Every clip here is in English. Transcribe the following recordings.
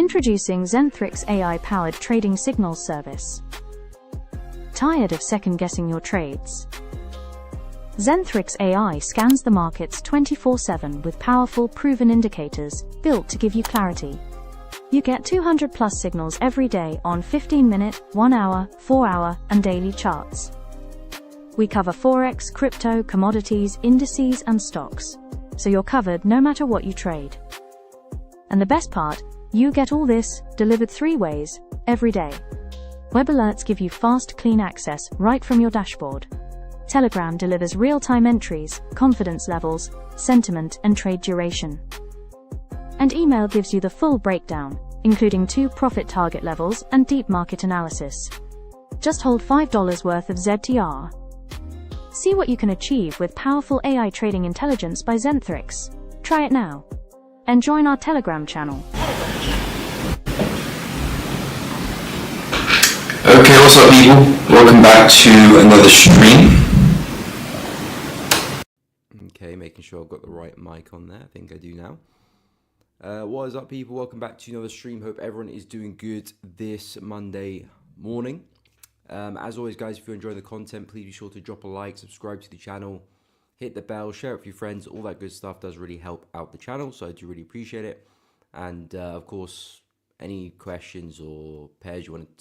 Introducing Zentrix AI-powered trading signals service. Tired of second-guessing your trades? Zentrix AI scans the markets 24/7 with powerful, proven indicators built to give you clarity. You get 200+ signals every day on 15-minute, 1-hour, 4-hour, and daily charts. We cover Forex, crypto, commodities, indices, and stocks, so you're covered no matter what you trade. And the best part, you get all this delivered 3 ways, every day. Web alerts give you fast, clean access right from your dashboard. Telegram delivers real-time entries, confidence levels, sentiment, and trade duration. And email gives you the full breakdown, including 2 profit target levels and deep market analysis. Just hold $5 worth of ZTR. See what you can achieve with powerful AI trading intelligence by Zentrix. Try it now. And join our Telegram channel. Okay, what's up people? Welcome back to another stream. Okay, making sure I've got the right mic on there. I think I do now. What is up people? Welcome back to another stream. Hope everyone is doing good this Monday morning. As always guys, if you're enjoying the content, please be sure to drop a like, subscribe to the channel, hit the bell, share it with your friends. All that good stuff does really help out the channel, so I do really appreciate it. And of course, any questions or pairs you wanted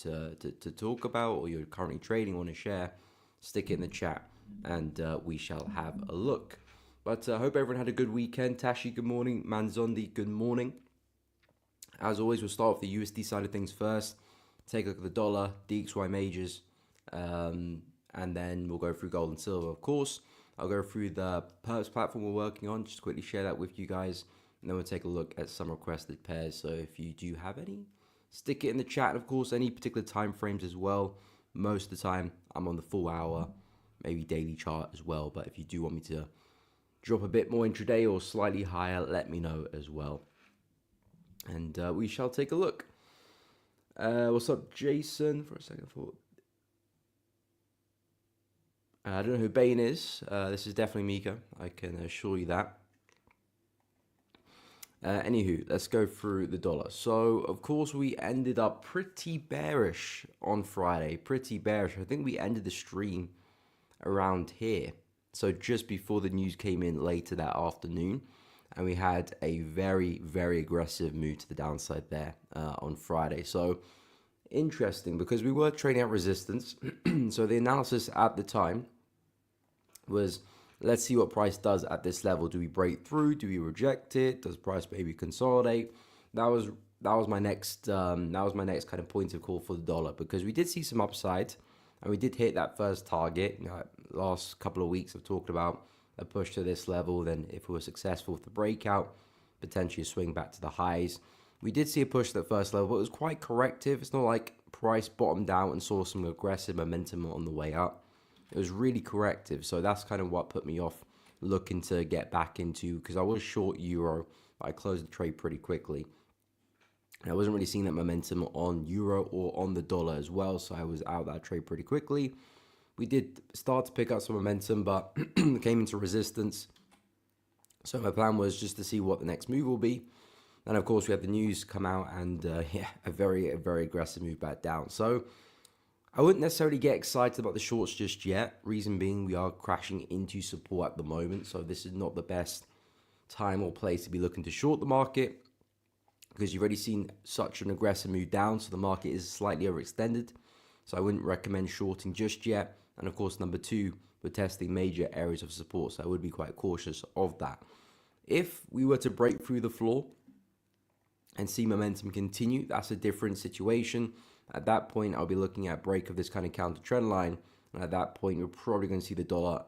to talk about, or you're currently trading, want to share, stick it in the chat and we shall have a look. But I hope everyone had a good weekend. Tashi, good morning. Manzondi, good morning. As always, we'll start with the USD side of things first. Take a look at the dollar, DXY majors, and then we'll go through gold and silver, of course. I'll go through the perps platform we're working on, just quickly share that with you guys. And then we'll take a look at some requested pairs. So if you do have any, stick it in the chat. And of course, any particular time frames as well. Most of the time, I'm on the full hour, maybe daily chart as well. But if you do want me to drop a bit more intraday or slightly higher, let me know as well. And we shall take a look. What's up, Jason? For a second, I don't know who Bane is. This is definitely Mika. I can assure you that. Anywho, let's go through the dollar. So, of course, we ended up pretty bearish on Friday. Pretty bearish. I think we ended the stream around here. So, just before the news came in later that afternoon. And we had a very, very aggressive move to the downside there on Friday. So, interesting because we were trading at resistance. So, the analysis at the time was, let's see what price does at this level. Do we break through? Do we reject it? Does price maybe consolidate? That was my next kind of point of call for the dollar, because we did see some upside and we did hit that first target. You know, last couple of weeks I've talked about a push to this level. Then if we were successful with the breakout, potentially a swing back to the highs. We did see a push to that first level, but it was quite corrective. It's not like price bottomed out and saw some aggressive momentum on the way up. It was really corrective, so that's kind of what put me off looking to get back into, because I was short euro. I closed the trade pretty quickly. And I wasn't really seeing that momentum on euro or on the dollar as well, so I was out that trade pretty quickly. We did start to pick up some momentum, but came into resistance. So my plan was just to see what the next move will be. And of course, we had the news come out and yeah, a very aggressive move back down. So I wouldn't necessarily get excited about the shorts just yet. Reason being, we are crashing into support at the moment. So this is not the best time or place to be looking to short the market, because you've already seen such an aggressive move down. So the market is slightly overextended. So I wouldn't recommend shorting just yet. And of course, number 2, we're testing major areas of support. So I would be quite cautious of that. If we were to break through the floor and see momentum continue, that's a different situation. At that point, I'll be looking at break of this kind of counter trend line. And at that point, you're probably going to see the dollar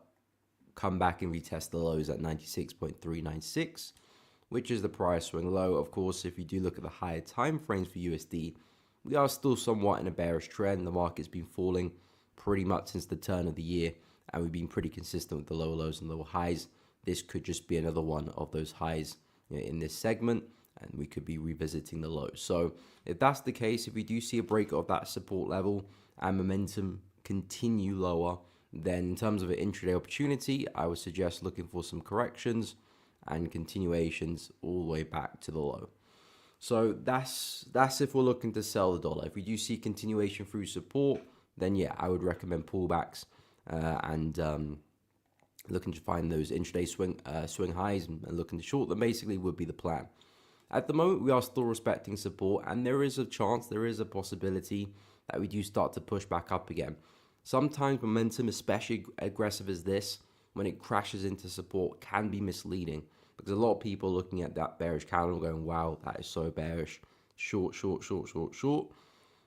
come back and retest the lows at 96.396, which is the prior swing low. Of course, if you do look at the higher time frames for USD, we are still somewhat in a bearish trend. The market's been falling pretty much since the turn of the year, and we've been pretty consistent with the lower lows and lower highs. This could just be another one of those highs, you know, in this segment, and we could be revisiting the lows. So if that's the case, if we do see a break of that support level and momentum continue lower, then in terms of an intraday opportunity, I would suggest looking for some corrections and continuations all the way back to the low. So that's if we're looking to sell the dollar. If we do see continuation through support, then yeah, I would recommend pullbacks and looking to find those intraday swing highs and looking to short them basically would be the plan. At the moment, we are still respecting support, and there is a chance, there is a possibility that we do start to push back up again. Sometimes momentum, especially aggressive as this, when it crashes into support, can be misleading because a lot of people looking at that bearish candle going, wow, that is so bearish, short, short, short, short, short.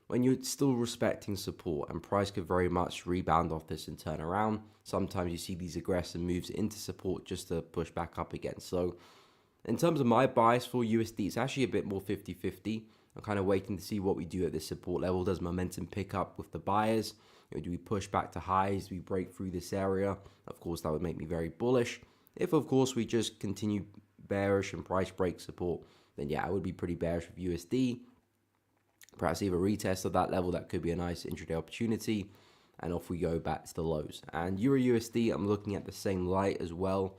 When you're still respecting support, and price could very much rebound off this and turn around. Sometimes you see these aggressive moves into support just to push back up again. So in terms of my bias for USD, it's actually a bit more 50-50. I'm kind of waiting to see what we do at this support level. Does momentum pick up with the buyers? Do we push back to highs? Do we break through this area? Of course, that would make me very bullish. If, of course, we just continue bearish and price break support, then yeah, I would be pretty bearish with USD. Perhaps either retest of that level, that could be a nice intraday opportunity. And off we go back to the lows. And Euro USD, I'm looking at the same light as well.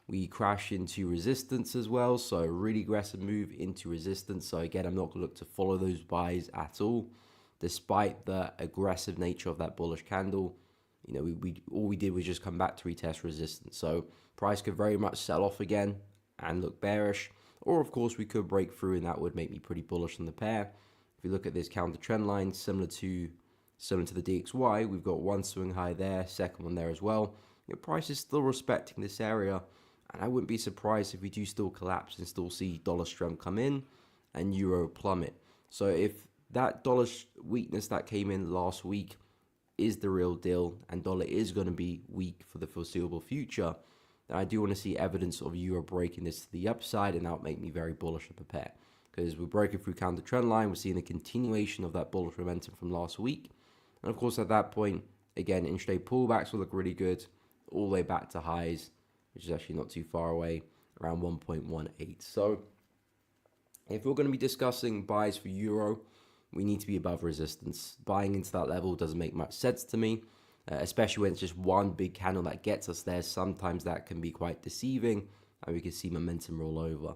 We crash into resistance as well, so a really aggressive move into resistance. So again, I'm not going to look to follow those buys at all, despite the aggressive nature of that bullish candle. You know, all we did was just come back to retest resistance. So price could very much sell off again and look bearish, or of course we could break through, and that would make me pretty bullish on the pair. If you look at this counter trend line, similar to the DXY, we've got one swing high there, second one there as well. Your price is still respecting this area. And I wouldn't be surprised if we do still collapse and still see dollar strength come in and euro plummet. So if that dollar weakness that came in last week is the real deal and dollar is going to be weak for the foreseeable future, then I do want to see evidence of euro breaking this to the upside, and that would make me very bullish of the pair. Because we're breaking through counter trend line, we're seeing a continuation of that bullish momentum from last week. And of course at that point, again, intraday pullbacks will look really good all the way back to highs, which is actually not too far away, around 1.18. So if we're going to be discussing buys for euro, we need to be above resistance. Buying into that level doesn't make much sense to me, especially when it's just one big candle that gets us there. Sometimes that can be quite deceiving, and we can see momentum roll over.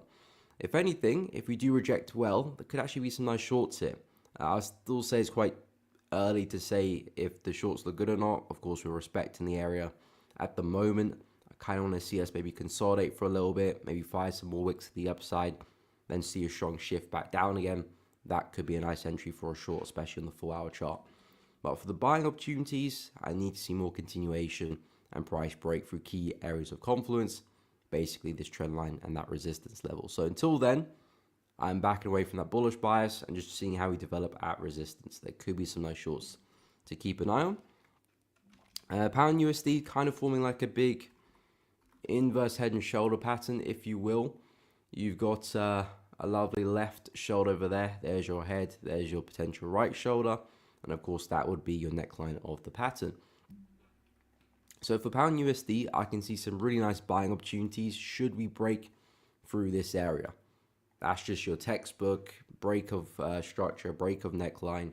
If anything, if we do reject well, there could actually be some nice shorts here. I'll still say it's quite early to say if the shorts look good or not. Of course, we're respecting the area at the moment. Kind of want to see us maybe consolidate for a little bit, maybe fire some more wicks to the upside, then see a strong shift back down again. That could be a nice entry for a short, especially on the 4-hour chart. But for the buying opportunities, I need to see more continuation and price break through key areas of confluence, basically this trend line and that resistance level. So until then, I'm backing away from that bullish bias and just seeing how we develop at resistance. There could be some nice shorts to keep an eye on. Pound USD kind of forming like a big inverse head and shoulder pattern, if you will. You've got a lovely left shoulder over there. There's your head, there's your potential right shoulder, and of course that would be your neckline of the pattern. So for pound USD, I can see some really nice buying opportunities should we break through this area. That's just your textbook break of structure, break of neckline,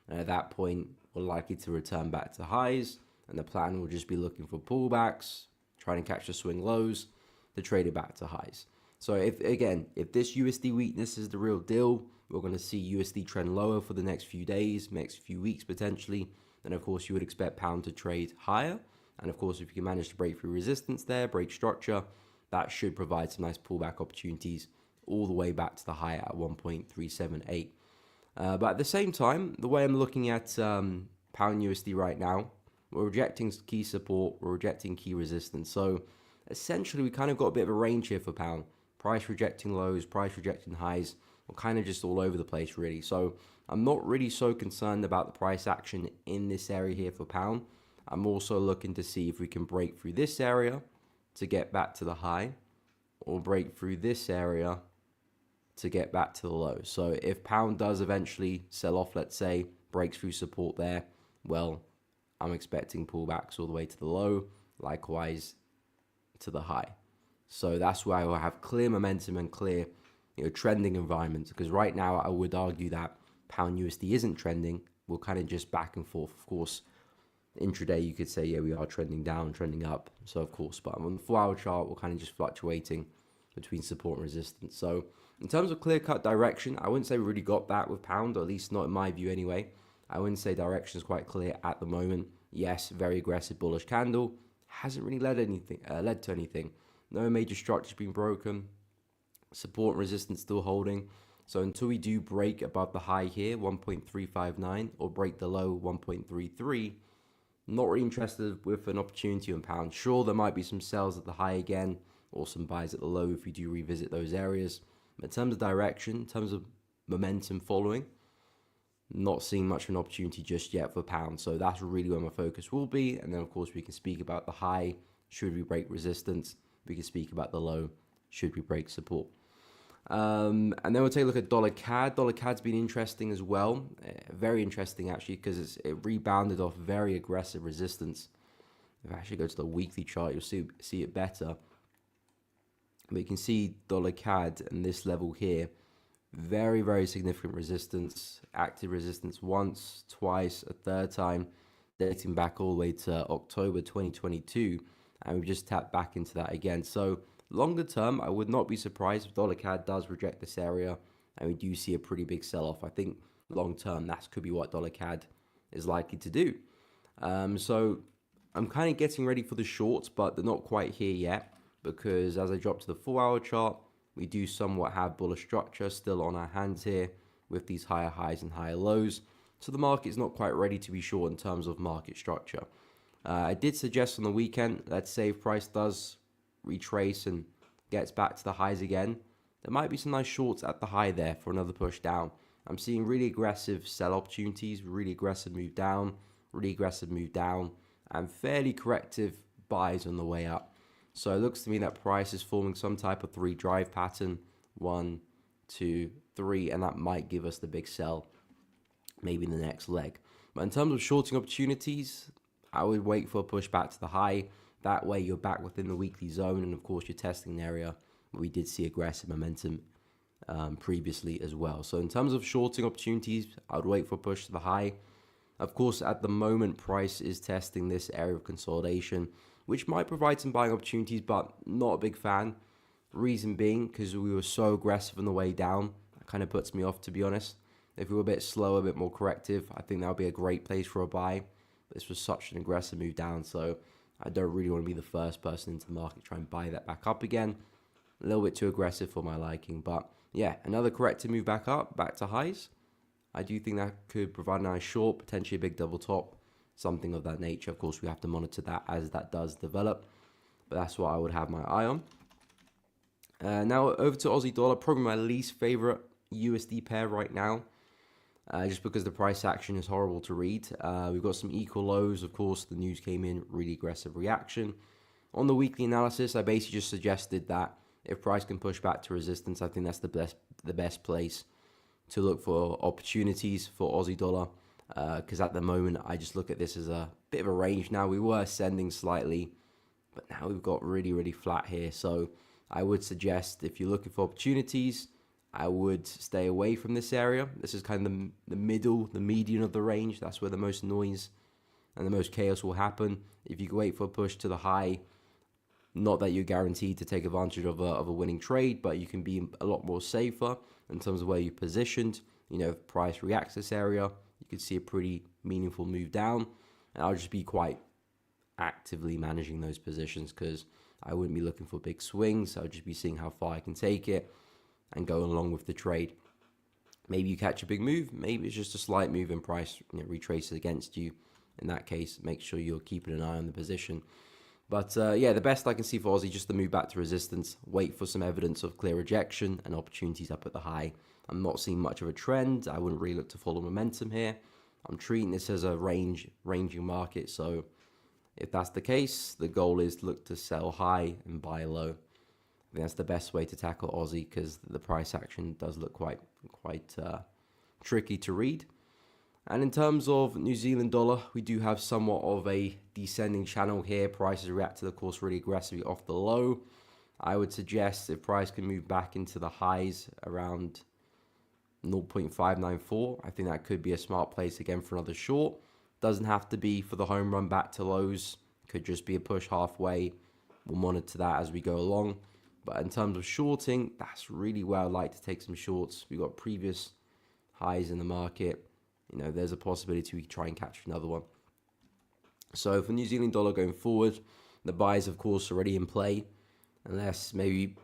and at that point we're likely to return back to highs, and the plan will just be looking for pullbacks, trying to catch the swing lows to trade it back to highs. So if this USD weakness is the real deal, we're going to see USD trend lower for the next few days, next few weeks potentially. Then of course you would expect pound to trade higher. And of course if you can manage to break through resistance there, break structure, that should provide some nice pullback opportunities all the way back to the high at 1.378. But at the same time, the way I'm looking at pound USD right now, we're rejecting key support, we're rejecting key resistance. So essentially, we kind of got a bit of a range here for pound. Price rejecting lows, price rejecting highs. We're kind of just all over the place, really. So I'm not really so concerned about the price action in this area here for pound. I'm also looking to see if we can break through this area to get back to the high, or break through this area to get back to the low. So if pound does eventually sell off, let's say, breaks through support there, well, I'm expecting pullbacks all the way to the low, likewise to the high. So that's why I will have clear momentum and clear, trending environments. Because right now I would argue that pound USD isn't trending. We're kind of just back and forth. Of course, intraday you could say, yeah, we are trending down, trending up. So of course, but on the 4-hour chart, we're kind of just fluctuating between support and resistance. So In terms of clear-cut direction, I wouldn't say we really got that with pound, or at least not in my view anyway. I wouldn't say direction is quite clear at the moment. Yes, very aggressive bullish candle. Hasn't really led to anything. No major structures being broken. Support and resistance still holding. So until we do break above the high here, 1.359, or break the low, 1.33, not really interested with an opportunity on pound. Sure, there might be some sells at the high again, or some buys at the low if we do revisit those areas. But in terms of direction, in terms of momentum following, not seeing much of an opportunity just yet for pound. So that's really where my focus will be. And then, of course, we can speak about the high, should we break resistance. We can speak about the low, should we break support. And then we'll take a look at dollar CAD. Dollar CAD's been interesting as well. Very interesting, actually, because it rebounded off very aggressive resistance. If I actually go to the weekly chart, you'll see it better. But you can see dollar CAD and this level here, very, very significant resistance, active resistance once, twice, a third time, dating back all the way to October 2022. And we've just tapped back into that again. So longer term, I would not be surprised if dollar CAD does reject this area and we do see a pretty big sell-off. I think long term, that could be what dollar CAD is likely to do. So I'm kind of getting ready for the shorts, but they're not quite here yet, because as I drop to the 4-hour chart, we do somewhat have bullish structure still on our hands here with these higher highs and higher lows. So the market is not quite ready to be short in terms of market structure. I did suggest on the weekend, let's say if price does retrace and gets back to the highs again, there might be some nice shorts at the high there for another push down. I'm seeing really aggressive sell opportunities, really aggressive move down, and fairly corrective buys on the way up. So it looks to me that price is forming some type of 3 drive pattern, 1, 2, 3, and that might give us the big sell maybe in the next leg. But in terms of shorting opportunities, I would wait for a push back to the high. That way you're back within the weekly zone, and of course you're testing an area where we did see aggressive momentum previously as well. So in terms of shorting opportunities, I would wait for a push to the high. Of course, at the moment, price is testing this area of consolidation, which might provide some buying opportunities, but not a big fan. Reason being, because we were so aggressive on the way down, that kind of puts me off, to be honest. If we were a bit slower, a bit more corrective, I think that would be a great place for a buy. This was such an aggressive move down, so I don't really want to be the first person into the market try and buy that back up again. A little bit too aggressive for my liking, but yeah, another corrective move back up, back to highs. I do think that could provide a nice short, potentially a big double top, something of that nature. Of course, we have to monitor that as that does develop, but that's what I would have my eye on. Now over to Aussie dollar, probably my least favorite USD pair right now, just because the price action is horrible to read. We've got some equal lows. Of course, the news came in, really aggressive reaction. On the weekly analysis, I basically just suggested that if price can push back to resistance, I think that's the best place to look for opportunities for Aussie dollar, because at the moment I just look at this as a bit of a range. Now we were ascending slightly, but now we've got really flat here. So I would suggest if you're looking for opportunities, I would stay away from this area. This is kind of the middle, the median of the range. That's where the most noise and the most chaos will happen. If you can wait for a push to the high, not that you're guaranteed to take advantage of a winning trade, but you can be a lot more safer in terms of where you're positioned. You know, if price reacts this area, you could see a pretty meaningful move down. And I'll just be quite actively managing those positions, because I wouldn't be looking for big swings. I would just be seeing how far I can take it and go along with the trade. Maybe you catch a big move. Maybe it's just a slight move in price, retraces against you. In that case, make sure you're keeping an eye on the position. But yeah, the best I can see for Aussie, just to move back to resistance, wait for some evidence of clear rejection and opportunities up at the high. I'm not seeing much of a trend. I wouldn't really look to follow momentum here. I'm treating this as a ranging market. So if that's the case, the goal is to look to sell high and buy low. I think that's the best way to tackle Aussie, because the price action does look quite tricky to read. And in terms of New Zealand dollar, we do have somewhat of a descending channel here. Prices reacted, of course, really aggressively off the low. I would suggest if price can move back into the highs around 0.594, I think that could be a smart place again for another short. Doesn't have to be for the home run back to lows. Could just be a push halfway. We'll monitor that as we go along. But in terms of shorting, that's really where I like to take some shorts. We've got previous highs in the market. There's a possibility we could try and catch another one. So for New Zealand dollar going forward, the buys, of course, already in play, unless maybe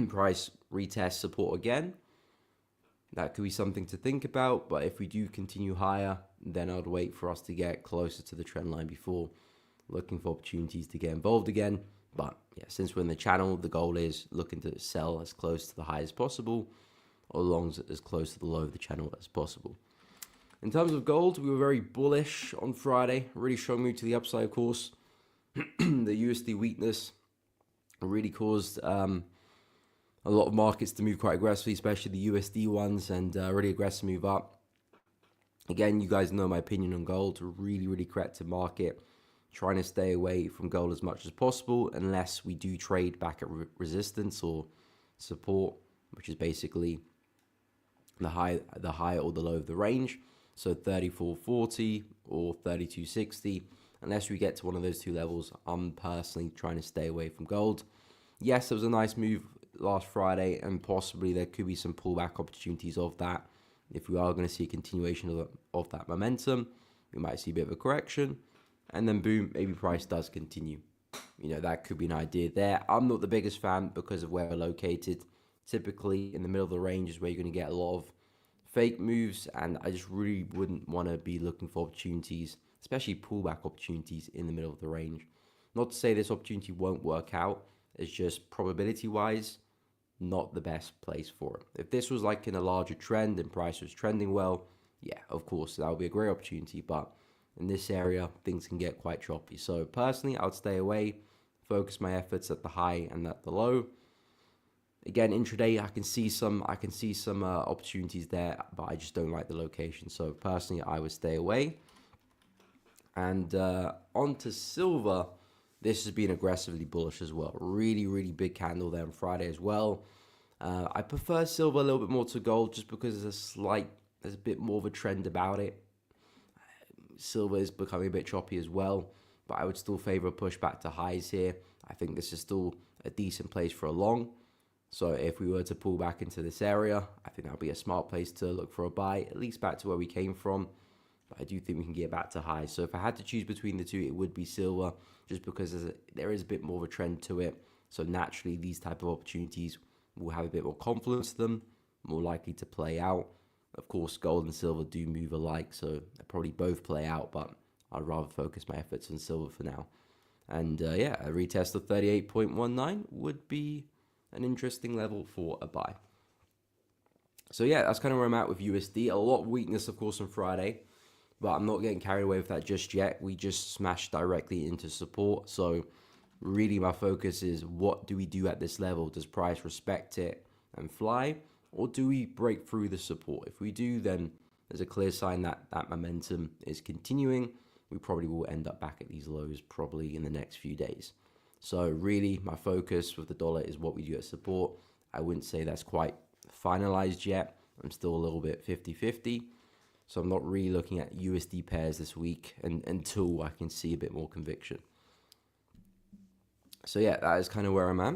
price retests support again. That could be something to think about. But if we do continue higher, then I'd wait for us to get closer to the trend line before looking for opportunities to get involved again. But yeah, since we're in the channel, the goal is looking to sell as close to the high as possible, or long as close to the low of the channel as possible. In terms of gold, we were very bullish on Friday. Really strong move to the upside, of course. The USD weakness really caused a lot of markets to move quite aggressively, especially the USD ones, and really aggressive move up. Again, you guys know my opinion on gold. Really, really corrective market. Trying to stay away from gold as much as possible unless we do trade back at resistance or support, which is basically the high or the low of the range. So 34.40 or 32.60. Unless we get to one of those two levels, I'm personally trying to stay away from gold. Yes, there was a nice move last Friday, and possibly there could be some pullback opportunities of that. If we are going to see a continuation of that momentum, we might see a bit of a correction, and then boom, maybe price does continue. That could be an idea there. I'm not the biggest fan because of where we're located. Typically, in the middle of the range is where you're going to get a lot of fake moves, and I just really wouldn't want to be looking for opportunities, especially pullback opportunities in the middle of the range. Not to say this opportunity won't work out, it's just probability-wise, not the best place for it. If this was like in a larger trend and price was trending well, yeah, of course, that would be a great opportunity, but in this area, things can get quite choppy. So personally, I would stay away, focus my efforts at the high and at the low. Again, intraday, I can see some opportunities there, but I just don't like the location. So personally, I would stay away. And on to silver. This has been aggressively bullish as well. Really, really big candle there on Friday as well. I prefer silver a little bit more to gold just because there's a bit more of a trend about it. Silver is becoming a bit choppy as well, but I would still favor a push back to highs here. I think this is still a decent place for a long. So if we were to pull back into this area, I think that would be a smart place to look for a buy, at least back to where we came from. But I do think we can get back to highs. So if I had to choose between the two, it would be silver, just because there is a bit more of a trend to it. So naturally, these type of opportunities will have a bit more confidence to them, more likely to play out. Of course, gold and silver do move alike, so they probably both play out, but I'd rather focus my efforts on silver for now. And yeah, a retest of 38.19 would be an interesting level for a buy. So yeah, that's kind of where I'm at with USD. A lot of weakness, of course, on Friday, but I'm not getting carried away with that just yet. We just smashed directly into support. So really my focus is, what do we do at this level? Does price respect it and fly? Or do we break through the support? If we do, then there's a clear sign that that momentum is continuing. We probably will end up back at these lows probably in the next few days. So really my focus with the dollar is what we do at support. I wouldn't say that's quite finalized yet. I'm still a little bit 50-50. So I'm not really looking at USD pairs this week until I can see a bit more conviction. So yeah, that is kind of where I'm at.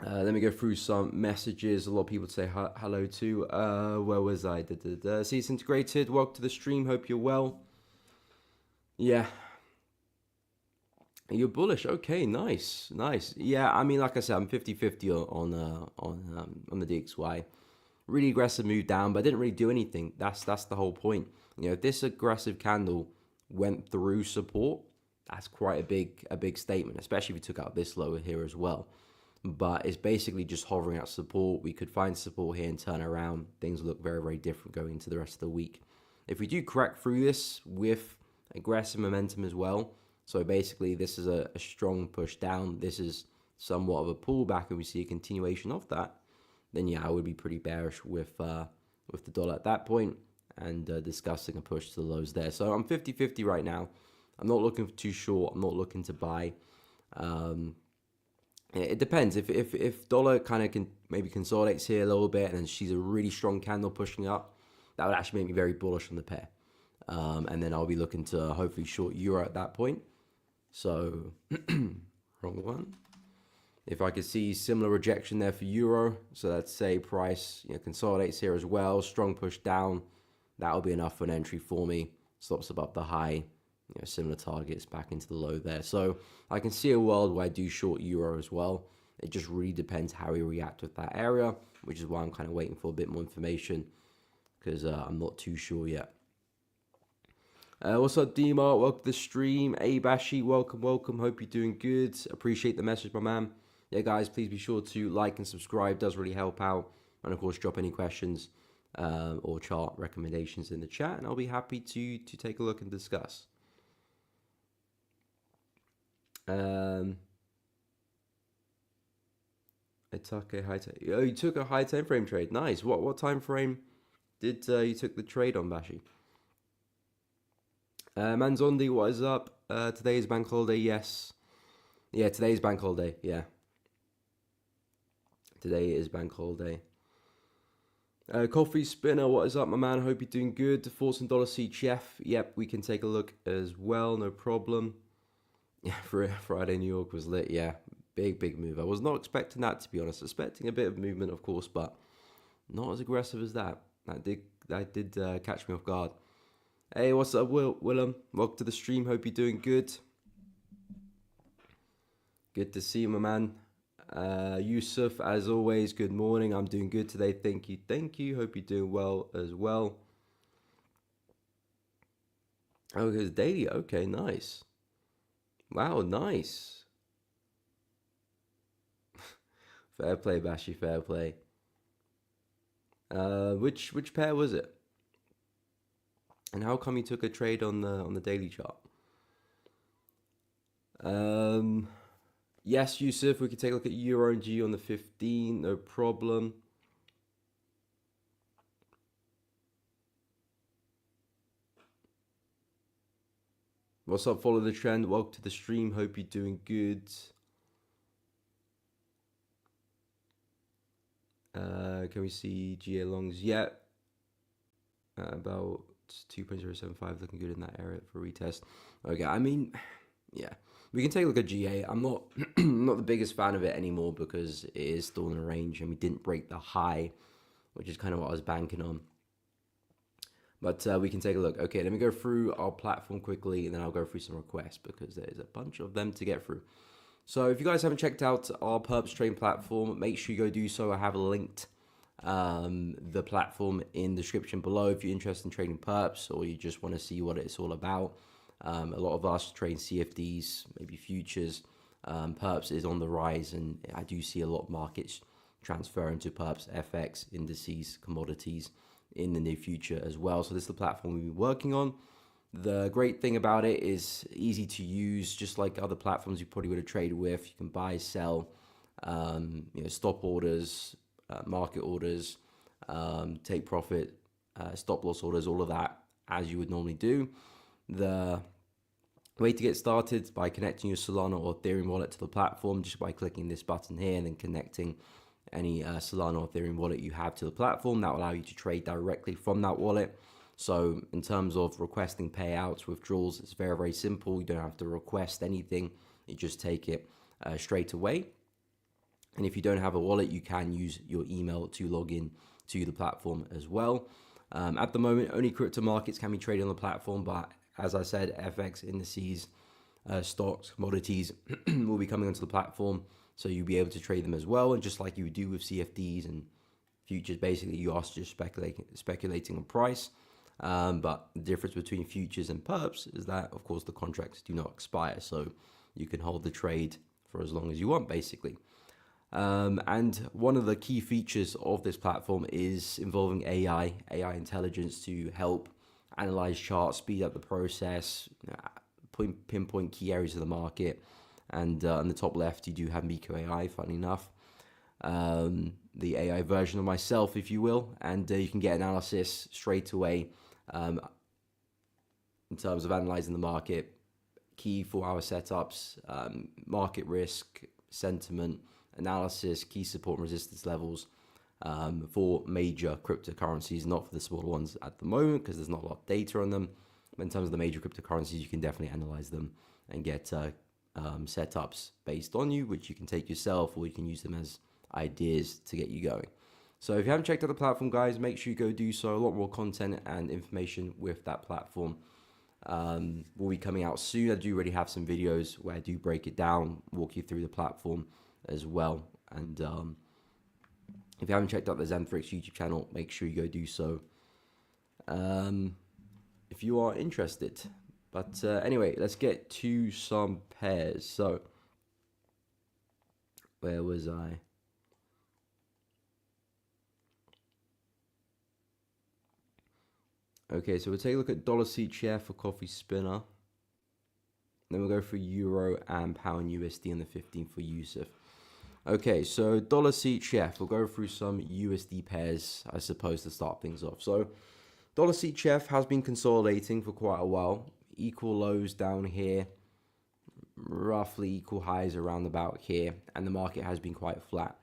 Let me go through some messages. A lot of people say hello to. Where was I? See, it's integrated. Welcome to the stream. Hope you're well. Yeah. You're bullish. Okay, nice. Yeah, I mean, like I said, I'm 50-50 on the DXY. Really aggressive move down, but I didn't really do anything. That's the whole point. If this aggressive candle went through support, that's quite a big statement, especially if we took out this lower here as well. But it's basically just hovering at support. We could find support here and turn around. Things look very, very different going into the rest of the week. If we do crack through this with aggressive momentum as well, so basically this is a strong push down, this is somewhat of a pullback, and we see a continuation of that, then yeah, I would be pretty bearish with the dollar at that point, and discussing a push to the lows there. So I'm 50-50 right now. I'm not looking for too short. I'm not looking to buy. It depends. If dollar kind of maybe consolidates here a little bit and then she's a really strong candle pushing up, that would actually make me very bullish on the pair. And then I'll be looking to hopefully short euro at that point. So wrong one. If I could see similar rejection there for euro, so let's say price consolidates here as well, strong push down, that'll be enough for an entry for me. Stops above the high, similar targets back into the low there. So I can see a world where I do short euro as well. It just really depends how we react with that area, which is why I'm kind of waiting for a bit more information because I'm not too sure yet. What's up, D-Mart? Welcome to the stream. Abashi, welcome. Hope you're doing good. Appreciate the message, my man. Yeah, guys, please be sure to like and subscribe. It does really help out. And of course, drop any questions or chart recommendations in the chat, and I'll be happy to take a look and discuss. I took a high time. Oh, you took a high time frame trade. Nice. What time frame did you took the trade on, Bashi? Manzondi, what is up? Today is bank holiday. Yes. Yeah, today is bank holiday. Yeah. Today is bank holiday. Coffee Spinner, what is up, my man? Hope you're doing good. Thoughts on dollar CHF? Yep, we can take a look as well. No problem. Yeah, Friday New York was lit. Yeah. Big move. I was not expecting that, to be honest. Expecting a bit of movement, of course, but not as aggressive as that. That did catch me off guard. Hey, what's up, Willem? Welcome to the stream. Hope you're doing good. Good to see you, my man. Yusuf, as always, good morning. I'm doing good today. Thank you. Hope you're doing well as well. Oh, it's daily. Okay, nice. Wow, nice. Fair play, Bashi, fair play. Which pair was it? And how come you took a trade on the daily chart? Yes, Yusuf, we can take a look at Euro and G on the 15, no problem. What's up, follow the trend? Welcome to the stream. Hope you're doing good. Can we see GA longs yet? About 2.075, looking good in that area for retest. Okay, I mean, yeah, we can take a look at GA. I'm not not the biggest fan of it anymore because it is still in a range and we didn't break the high, which is kind of what I was banking on. But we can take a look. Okay, let me go through our platform quickly and then I'll go through some requests because there's a bunch of them to get through. So if you guys haven't checked out our perps trading platform, make sure you go do so. I have linked the platform in the description below if you're interested in trading perps or you just want to see what it's all about. A lot of us trade CFDs, maybe futures. Perps is on the rise and I do see a lot of markets transferring to perps, FX, indices, commodities in the near future as well. So this is the platform we've been working on. The great thing about it is easy to use, just like other platforms you probably would have traded with. You can buy, sell, stop orders, market orders, take profit, stop loss orders, all of that as you would normally do. The way to get started is by connecting your Solana or Ethereum wallet to the platform just by clicking this button here and then connecting any Solana or Ethereum wallet you have to the platform. That will allow you to trade directly from that wallet. So in terms of requesting payouts, withdrawals, it's very, very simple. You don't have to request anything. You just take it straight away. And if you don't have a wallet, you can use your email to log in to the platform as well. At the moment, only crypto markets can be traded on the platform. But as I said, FX, indices, stocks, commodities will be coming onto the platform. So you'll be able to trade them as well. And just like you would do with CFDs and futures, basically you are just speculating on price. But the difference between futures and perps is that, of course, the contracts do not expire. So you can hold the trade for as long as you want, basically. And one of the key features of this platform is involving AI intelligence to help analyze charts, speed up the process, pinpoint key areas of the market. And on the top left, you do have Miko AI, funny enough. The AI version of myself, if you will. And you can get analysis straight away in terms of analyzing the market, key 4-hour setups, market risk, sentiment, analysis, key support and resistance levels for major cryptocurrencies, not for the smaller ones at the moment because there's not a lot of data on them. But in terms of the major cryptocurrencies, you can definitely analyze them and get setups based on you, which you can take yourself or you can use them as ideas to get you going. So if you haven't checked out the platform, guys, make sure you go do so. A lot more content and information with that platform will be coming out soon. I do already have some videos where I do break it down, walk you through the platform as well. And if you haven't checked out the Zenthrix YouTube channel, make sure you go do so if you are interested. But anyway, let's get to some pairs. So where was I? Okay, so we'll take a look at dollar CHF for coffee spinner. Then we'll go for euro and pound USD on the 15th for Yusuf. Okay, so dollar CHF, we'll go through some USD pairs, I suppose, to start things off. So dollar CHF has been consolidating for quite a while. Equal lows down here, roughly equal highs around about here, and the market has been quite flat.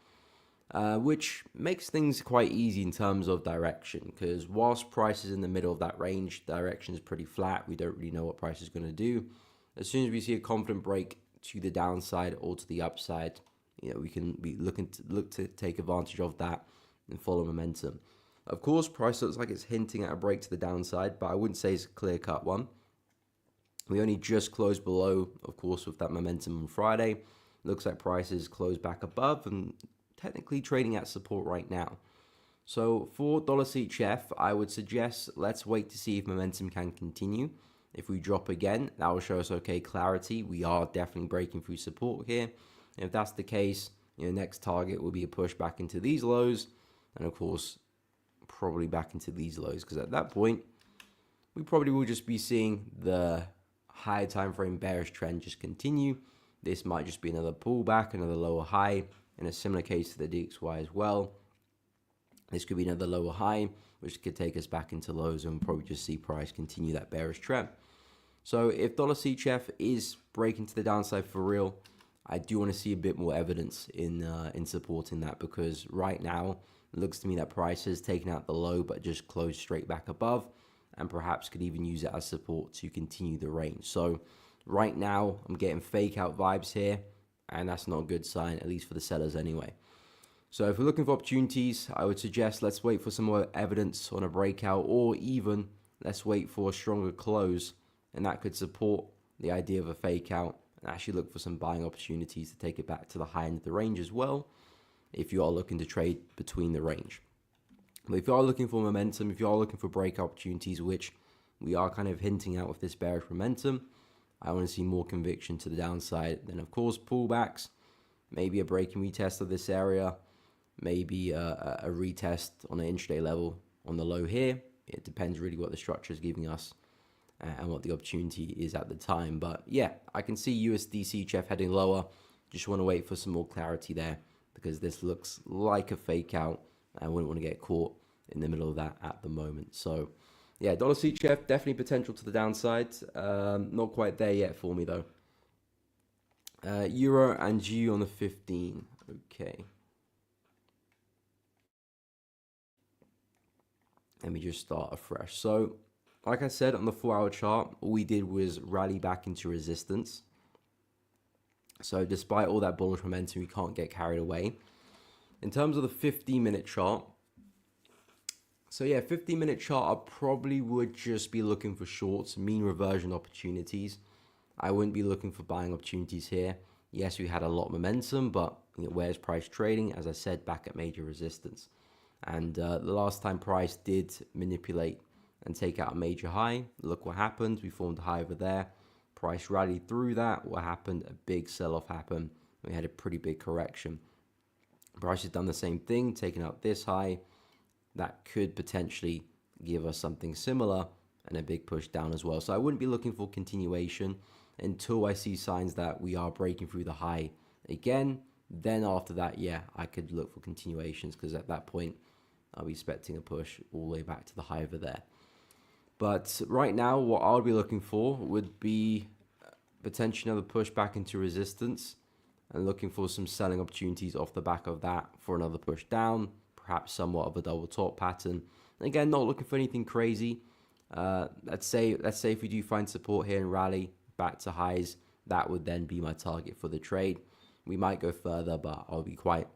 Which makes things quite easy in terms of direction, because whilst price is in the middle of that range, direction is pretty flat. We don't really know what price is going to do. As soon as we see a confident break to the downside or to the upside, we can be look to take advantage of that and follow momentum. Of course, price looks like it's hinting at a break to the downside, but I wouldn't say it's a clear-cut one. We only just closed below, of course, with that momentum on Friday. Looks like prices closed back above and technically trading at support right now. So for dollar CHF, I would suggest let's wait to see if momentum can continue. If we drop again, that will show us okay clarity. We are definitely breaking through support here. And if that's the case, next target will be a push back into these lows, and of course, probably back into these lows, because at that point, we probably will just be seeing the higher time frame bearish trend just continue. This might just be another pullback, another lower high. In a similar case to the DXY as well, this could be another lower high, which could take us back into lows, and we'll probably just see price continue that bearish trend. So if dollar CHF is breaking to the downside for real, I do want to see a bit more evidence in supporting that, because right now it looks to me that price has taken out the low but just closed straight back above, and perhaps could even use it as support to continue the range. So right now I'm getting fake out vibes here, and that's not a good sign, at least for the sellers anyway. So if we're looking for opportunities, I would suggest let's wait for some more evidence on a breakout, or even let's wait for a stronger close, and that could support the idea of a fake out, and actually look for some buying opportunities to take it back to the high end of the range as well, if you are looking to trade between the range. But if you are looking for momentum, if you are looking for breakout opportunities, which we are kind of hinting at with this bearish momentum, I want to see more conviction to the downside. Then of course pullbacks, maybe a break and retest of this area, maybe a retest on an intraday level on the low here. It depends really what the structure is giving us and what the opportunity is at the time. But yeah, I can see USD CHF heading lower. Just want to wait for some more clarity there, because this looks like a fake out. I wouldn't want to get caught in the middle of that at the moment. So yeah, dollar CHF, definitely potential to the downside. Not quite there yet for me though. Euro and GU on the 15. Okay. Let me just start afresh. So like I said, on the 4-hour chart, all we did was rally back into resistance. So despite all that bullish momentum, we can't get carried away. In terms of the 15-minute chart, so yeah, 15-minute chart, I probably would just be looking for shorts, mean reversion opportunities. I wouldn't be looking for buying opportunities here. Yes, we had a lot of momentum, but where's price trading? As I said, back at major resistance. And the last time price did manipulate and take out a major high, look what happened. We formed a high over there. Price rallied through that. What happened? A big sell-off happened. We had a pretty big correction. Price has done the same thing, taking out this high. That could potentially give us something similar and a big push down as well. So I wouldn't be looking for continuation until I see signs that we are breaking through the high again. Then after that, yeah, I could look for continuations, because at that point, I'll be expecting a push all the way back to the high over there. But right now, what I would be looking for would be potentially another push back into resistance, and looking for some selling opportunities off the back of that for another push down, perhaps somewhat of a double top pattern. Again, not looking for anything crazy. Let's say if we do find support here and rally back to highs, that would then be my target for the trade. We might go further, but I'll be quite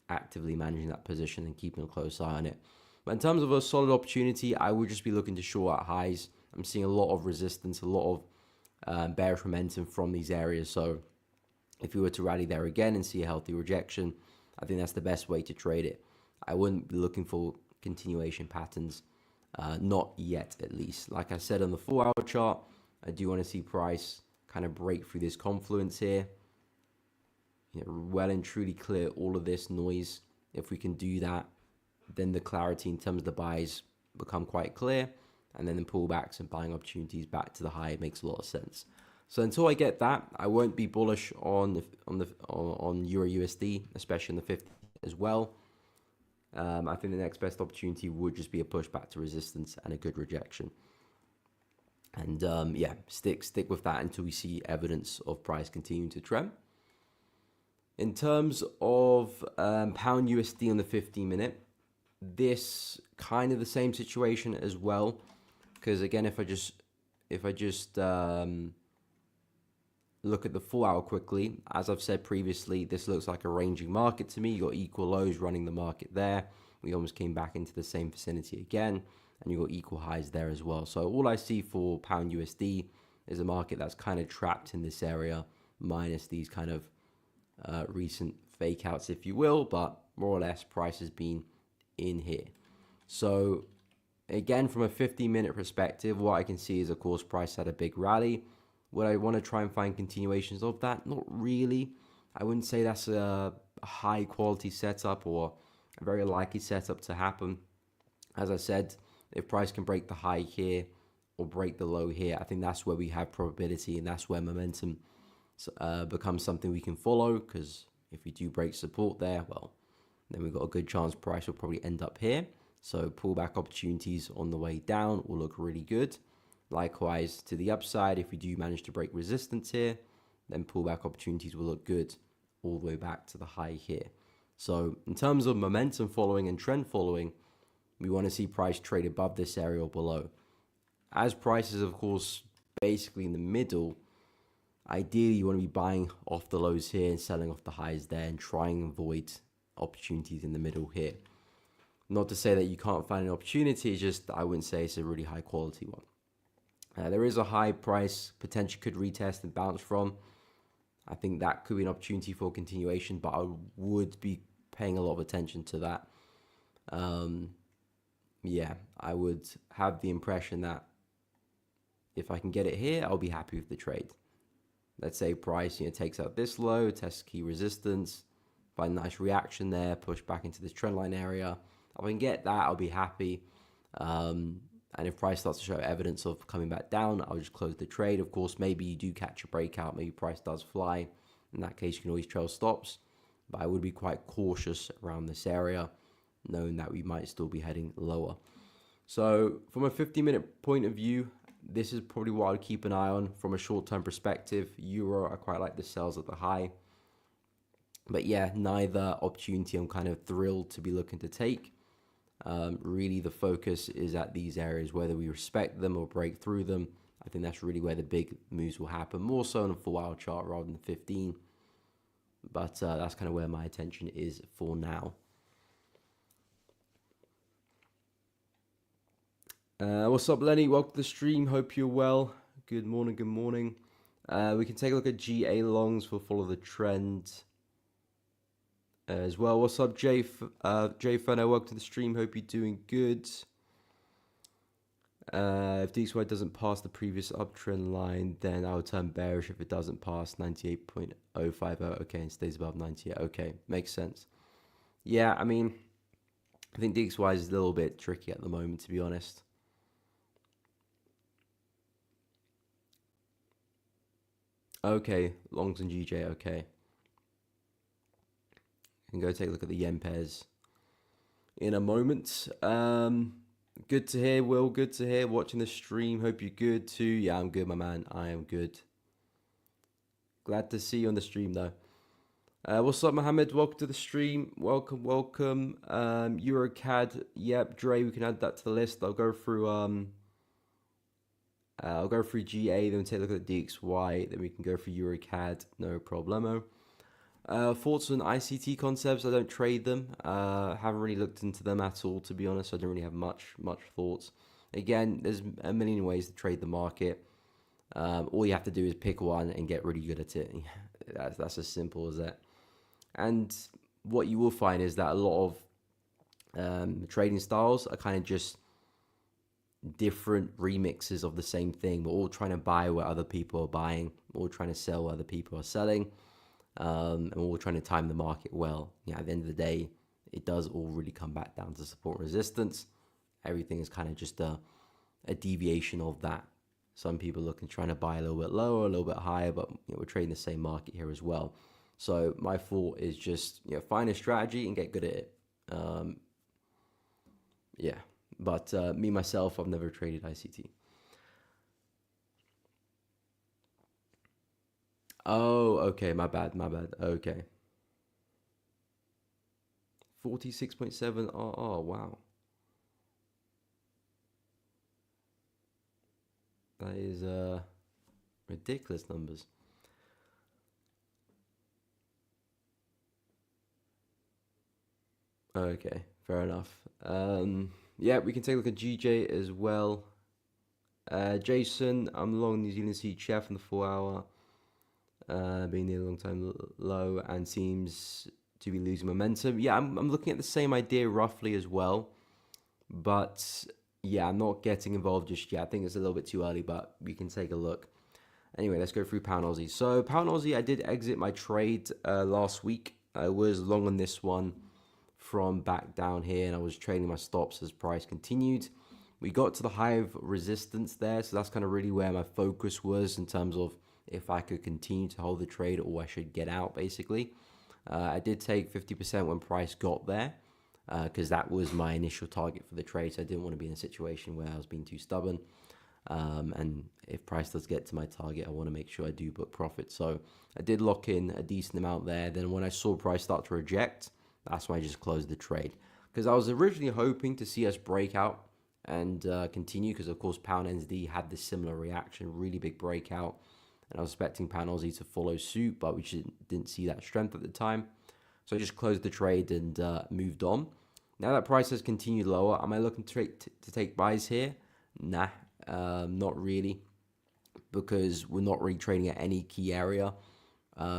actively managing that position and keeping a close eye on it. But in terms of a solid opportunity, I would just be looking to short at highs. I'm seeing a lot of resistance, a lot of bearish momentum from these areas. So if we were to rally there again and see a healthy rejection, I think that's the best way to trade it. I wouldn't be looking for continuation patterns, not yet at least. Like I said on the 4-hour chart, I do want to see price kind of break through this confluence here. Well and truly clear all of this noise. If we can do that, then the clarity in terms of the buys become quite clear, and then the pullbacks and buying opportunities back to the high makes a lot of sense. So until I get that, I won't be bullish on Euro USD, especially in the 50 as well. I think the next best opportunity would just be a pushback to resistance and a good rejection. And yeah, stick with that until we see evidence of price continuing to trend. In terms of pound USD on the 15-minute, this kind of the same situation as well. Because again, if I just look at the 4-hour quickly, as I've said previously, this looks like a ranging market to me. You got equal lows running the market there. We almost came back into the same vicinity again, and you got equal highs there as well. So all I see for pound USD is a market that's kind of trapped in this area, minus these kind of recent fake outs, if you will, but more or less price has been in here. So again, from a 15-minute perspective, what I can see is, of course, price had a big rally. Would I want to try and find continuations of that? Not really. I wouldn't say that's a high quality setup or a very likely setup to happen. As I said, if price can break the high here or break the low here, I think that's where we have probability, and that's where momentum becomes something we can follow, because if we do break support there, well, then we've got a good chance price will probably end up here. So pullback opportunities on the way down will look really good. Likewise, to the upside, if we do manage to break resistance here, then pullback opportunities will look good all the way back to the high here. So in terms of momentum following and trend following, we want to see price trade above this area or below. As price is, of course, basically in the middle, ideally you want to be buying off the lows here and selling off the highs there and trying and avoid opportunities in the middle here. Not to say that you can't find an opportunity, it's just I wouldn't say it's a really high quality one. There is a high price potentially could retest and bounce from. I think that could be an opportunity for continuation, but I would be paying a lot of attention to that. Yeah, I would have the impression that if I can get it here, I'll be happy with the trade. Let's say price takes out this low, tests key resistance, find a nice reaction there, push back into this trend line area. If I can get that, I'll be happy. And if price starts to show evidence of coming back down, I'll just close the trade. Of course, maybe you do catch a breakout, maybe price does fly. In that case, you can always trail stops. But I would be quite cautious around this area, knowing that we might still be heading lower. So from a 50-minute point of view, this is probably what I would keep an eye on from a short-term perspective. Euro, I quite like the sells at the high. But yeah, neither opportunity I'm kind of thrilled to be looking to take. Really, the focus is at these areas, whether we respect them or break through them. I think that's really where the big moves will happen, more so on a 4-hour chart rather than 15. But that's kind of where my attention is for now. What's up, Lenny? Welcome to the stream. Hope you're well. Good morning, good morning. We can take a look at GA longs. We'll follow the trend as well. What's up, Jay Fenner? Welcome to the stream. Hope you're doing good. If DXY doesn't pass the previous uptrend line, then I'll turn bearish if it doesn't pass 98.050. Okay, and stays above 98. Okay, makes sense. Yeah, I mean, I think DXY is a little bit tricky at the moment, to be honest. Okay, longs and GJ, okay. Can go take a look at the yen pairs in a moment. Good to hear, Will. Good to hear. Watching the stream. Hope you're good too. Yeah, I'm good, my man. I am good. Glad to see you on the stream, though. What's up, Mohammed? Welcome to the stream. Welcome, welcome. EuroCAD. Yep, Dre, we can add that to the list. I'll go through I'll go through GA, then take a look at DXY, then we can go through EuroCAD, no problemo. Thoughts on ICT concepts? I don't trade them. Haven't really looked into them at all, to be honest. I don't really have much thoughts. Again, there's a million ways to trade the market. All you have to do is pick one and get really good at it. That's as simple as that. And what you will find is that a lot of trading styles are kind of just different remixes of the same thing. We're all trying to buy what other people are buying. We're all trying to sell what other people are selling. And we're all trying to time the market well. Yeah, at the end of the day, it does all really come back down to support and resistance. Everything is kind of just a deviation of that. Some people are trying to buy a little bit lower, a little bit higher, but we're trading the same market here as well. So my thought is just find a strategy and get good at it. Yeah, but me myself, I've never traded ICT. Oh, okay, my bad. Okay. 46.7 RR, wow. That is ridiculous numbers. Okay, fair enough. Yeah, we can take a look at GJ as well. Jason, I'm long New Zealand Sea Chef in the 4 hour. Being near a long time low and seems to be losing momentum. Yeah, I'm looking at the same idea roughly as well. But yeah, I'm not getting involved just yet. I think it's a little bit too early, but we can take a look. Anyway, let's go through Pound Aussie. So Pound Aussie, I did exit my trade last week. I was long on this one from back down here, and I was trading my stops as price continued. We got to the high of resistance there, so that's kind of really where my focus was in terms of if I could continue to hold the trade or I should get out, basically. I did take 50% when price got there, because that was my initial target for the trade, so I didn't want to be in a situation where I was being too stubborn. And if price does get to my target, I want to make sure I do book profit. So I did lock in a decent amount there. Then when I saw price start to reject, that's when I just closed the trade. Because I was originally hoping to see us break out and continue, because of course Pound NZD had this similar reaction, really big breakout. And I was expecting Pound Aussie to follow suit, but we just didn't see that strength at the time. So I just closed the trade and moved on. Now that price has continued lower, am I looking to take buys here? Nah, not really, because we're not really trading at any key area.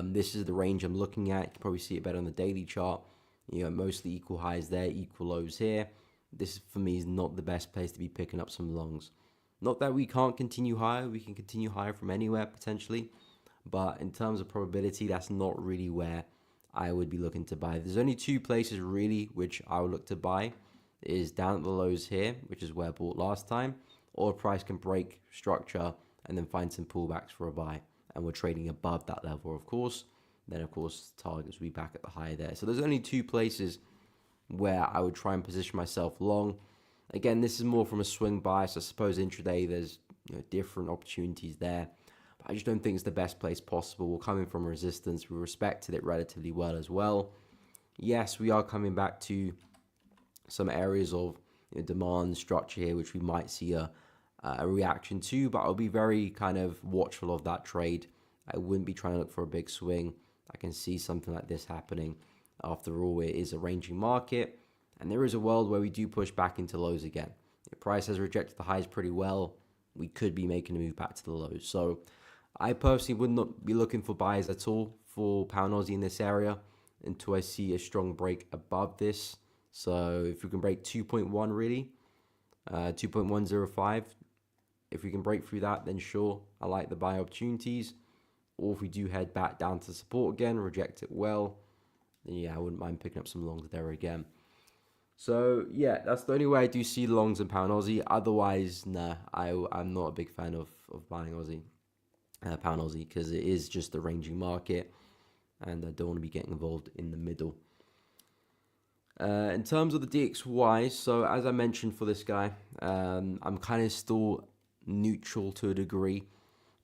This is the range I'm looking at. You can probably see it better on the daily chart. Mostly equal highs there, equal lows here. This for me is not the best place to be picking up some longs. Not that we can't continue higher. We can continue higher from anywhere potentially. But in terms of probability, that's not really where I would be looking to buy. There's only two places really which I would look to buy. Is down at the lows here, which is where I bought last time. Or price can break structure and then find some pullbacks for a buy. And we're trading above that level, of course. Then, of course, targets will be back at the high there. So there's only two places where I would try and position myself long. Again, this is more from a swing bias. I suppose intraday there's different opportunities there. But I just don't think it's the best place possible. We're coming from resistance. We respected it relatively well as well. Yes, we are coming back to some areas of demand structure here, which we might see a reaction to. But I'll be very kind of watchful of that trade. I wouldn't be trying to look for a big swing. I can see something like this happening. After all, it is a ranging market, and there is a world where we do push back into lows again. If price has rejected the highs pretty well, we could be making a move back to the lows. So I personally would not be looking for buys at all for Pound Aussie in this area until I see a strong break above this. So if we can break 2.1 really, 2.105, if we can break through that, then sure, I like the buy opportunities. Or if we do head back down to support again, reject it well, then yeah, I wouldn't mind picking up some longs there again. So yeah, that's the only way I do see longs in Pound Aussie. Otherwise, nah, I'm not a big fan of buying Aussie, Pound Aussie, because it is just a ranging market, and I don't want to be getting involved in the middle. In terms of the DXY, so as I mentioned for this guy, I'm kind of still neutral to a degree.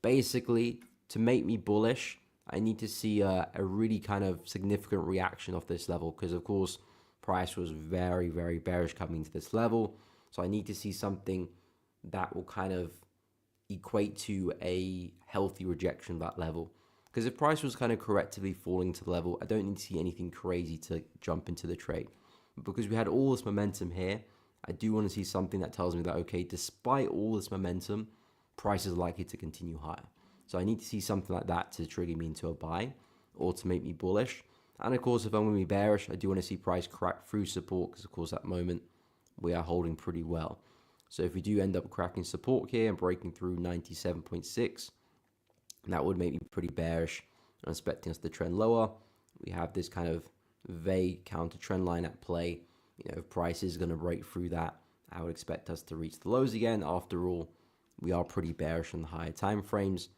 Basically, to make me bullish, I need to see a really kind of significant reaction off this level, because of course price was very, very bearish coming to this level. So I need to see something that will kind of equate to a healthy rejection of that level. Because if price was kind of correctively falling to the level, I don't need to see anything crazy to jump into the trade. But because we had all this momentum here, I do want to see something that tells me that, okay, despite all this momentum, price is likely to continue higher. So I need to see something like that to trigger me into a buy or to make me bullish. And of course, if I'm going to be bearish, I do want to see price crack through support because, of course, at the moment we are holding pretty well. So if we do end up cracking support here and breaking through 97.6, that would make me pretty bearish. I'm expecting us to trend lower. We have this kind of vague counter trend line at play. You know, if price is going to break through that, I would expect us to reach the lows again. After all, we are pretty bearish on the higher time frames,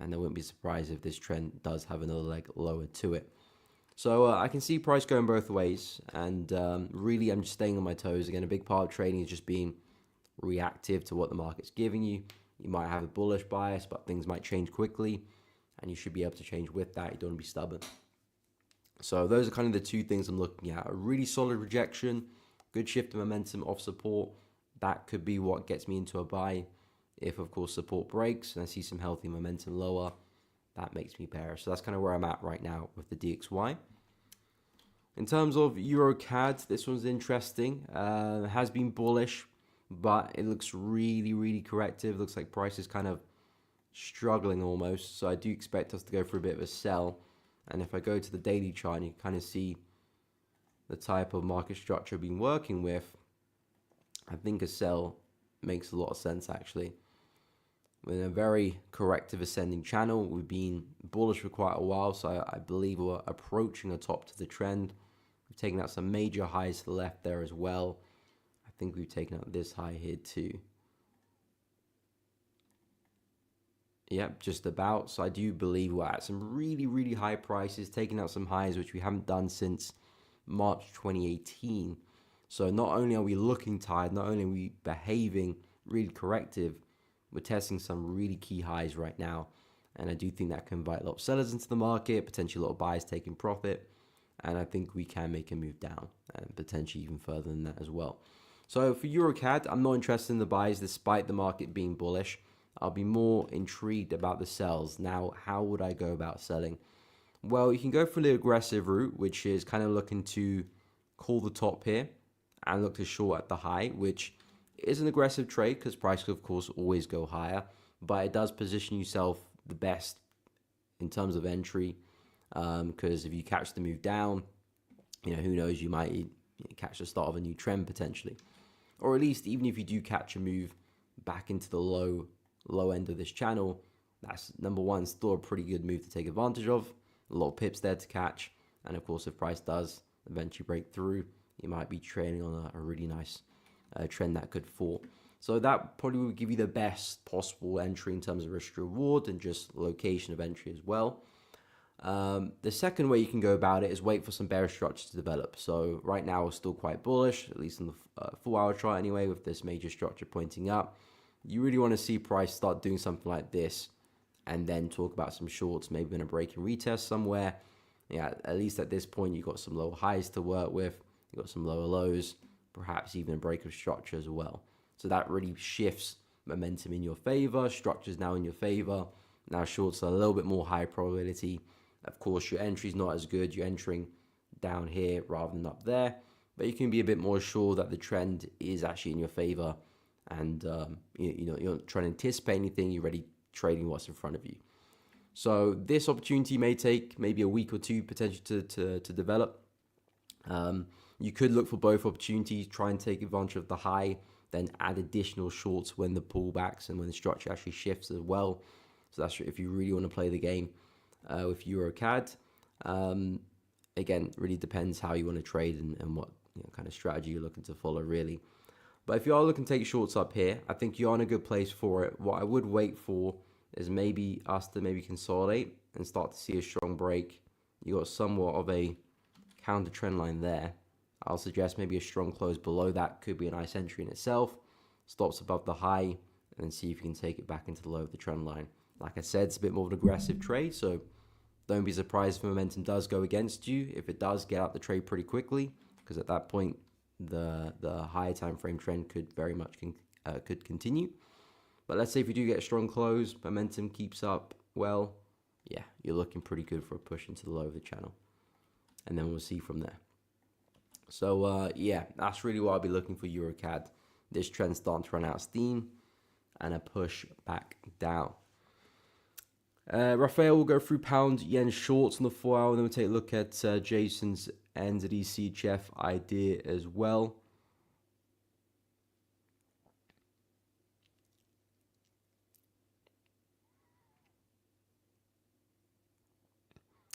and I wouldn't be surprised if this trend does have another leg lower to it. So I can see price going both ways, and really I'm just staying on my toes. Again, a big part of trading is just being reactive to what the market's giving you. You might have a bullish bias, but things might change quickly, and you should be able to change with that. You don't want to be stubborn. So those are kind of the two things I'm looking at. A really solid rejection, good shift of momentum off support. That could be what gets me into a buy. If, of course, support breaks and I see some healthy momentum lower, that makes me bearish. So that's kind of where I'm at right now with the DXY. In terms of Euro CAD, this one's interesting. It has been bullish, but it looks really, really corrective. Looks like price is kind of struggling almost. So I do expect us to go for a bit of a sell. And if I go to the daily chart, you can kind of see the type of market structure I've been working with. I think a sell makes a lot of sense, actually. We're in a very corrective ascending channel. We've been bullish for quite a while, so I believe we're approaching a top to the trend. We've taken out some major highs to the left there as well. I think we've taken out this high here too. Yep, just about. So I do believe we're at some really, really high prices, taking out some highs which we haven't done since March 2018. So not only are we looking tired, not only are we behaving really corrective, we're testing some really key highs right now. And I do think that can invite a lot of sellers into the market, potentially a lot of buyers taking profit. And I think we can make a move down and potentially even further than that as well. So for EuroCAD, I'm not interested in the buys despite the market being bullish. I'll be more intrigued about the sells. Now, how would I go about selling? Well, you can go for the aggressive route, which is kind of looking to call the top here and look to short at the high, which is an aggressive trade because price could, of course, always go higher, but it does position yourself the best in terms of entry because if you catch the move down, you know, who knows, you might catch the start of a new trend potentially. Or at least even if you do catch a move back into the low end of this channel, that's number one, still a pretty good move to take advantage of. A lot of pips there to catch. And of course, if price does eventually break through, you might be trading on a really nice trend that could fall. So that probably would give you the best possible entry in terms of risk reward and just location of entry as well. The second way you can go about it is wait for some bearish structure to develop. So right now we're still quite bullish, at least in the 4 hour chart anyway, with this major structure pointing up. You really want to see price start doing something like this and then talk about some shorts, maybe going to break and retest somewhere. Yeah, at least at this point, you've got some low highs to work with. You've got some lower lows, perhaps even a break of structure as well. So that really shifts momentum in your favor. Structure's now in your favor. Now shorts are a little bit more high probability. Of course, your entry's not as good. You're entering down here rather than up there. But you can be a bit more sure that the trend is actually in your favor. And you're not trying to anticipate anything. You're already trading what's in front of you. So this opportunity may take maybe a week or two potentially to develop. You could look for both opportunities, try and take advantage of the high, then add additional shorts when the pullbacks and when the structure actually shifts as well. So that's if you really want to play the game with EuroCAD. Again, really depends how you want to trade and what kind of strategy you're looking to follow really. But if you are looking to take shorts up here, I think you're in a good place for it. What I would wait for is maybe us to maybe consolidate and start to see a strong break. You got somewhat of a counter trend line there. I'll suggest maybe a strong close below that could be a nice entry in itself. Stops above the high and then see if you can take it back into the low of the trend line. Like I said, it's a bit more of an aggressive trade, so don't be surprised if momentum does go against you. If it does, get out the trade pretty quickly, because at that point, the higher time frame trend could very much could continue. But let's say if you do get a strong close, momentum keeps up well, yeah, you're looking pretty good for a push into the low of the channel. And then we'll see from there. So yeah, that's really what I'll be looking for EuroCAD. This trend starting to run out of steam and a push back down. Raphael will go through pound yen shorts on the 4 hour, and then we'll take a look at Jason's NZD CHF idea as well.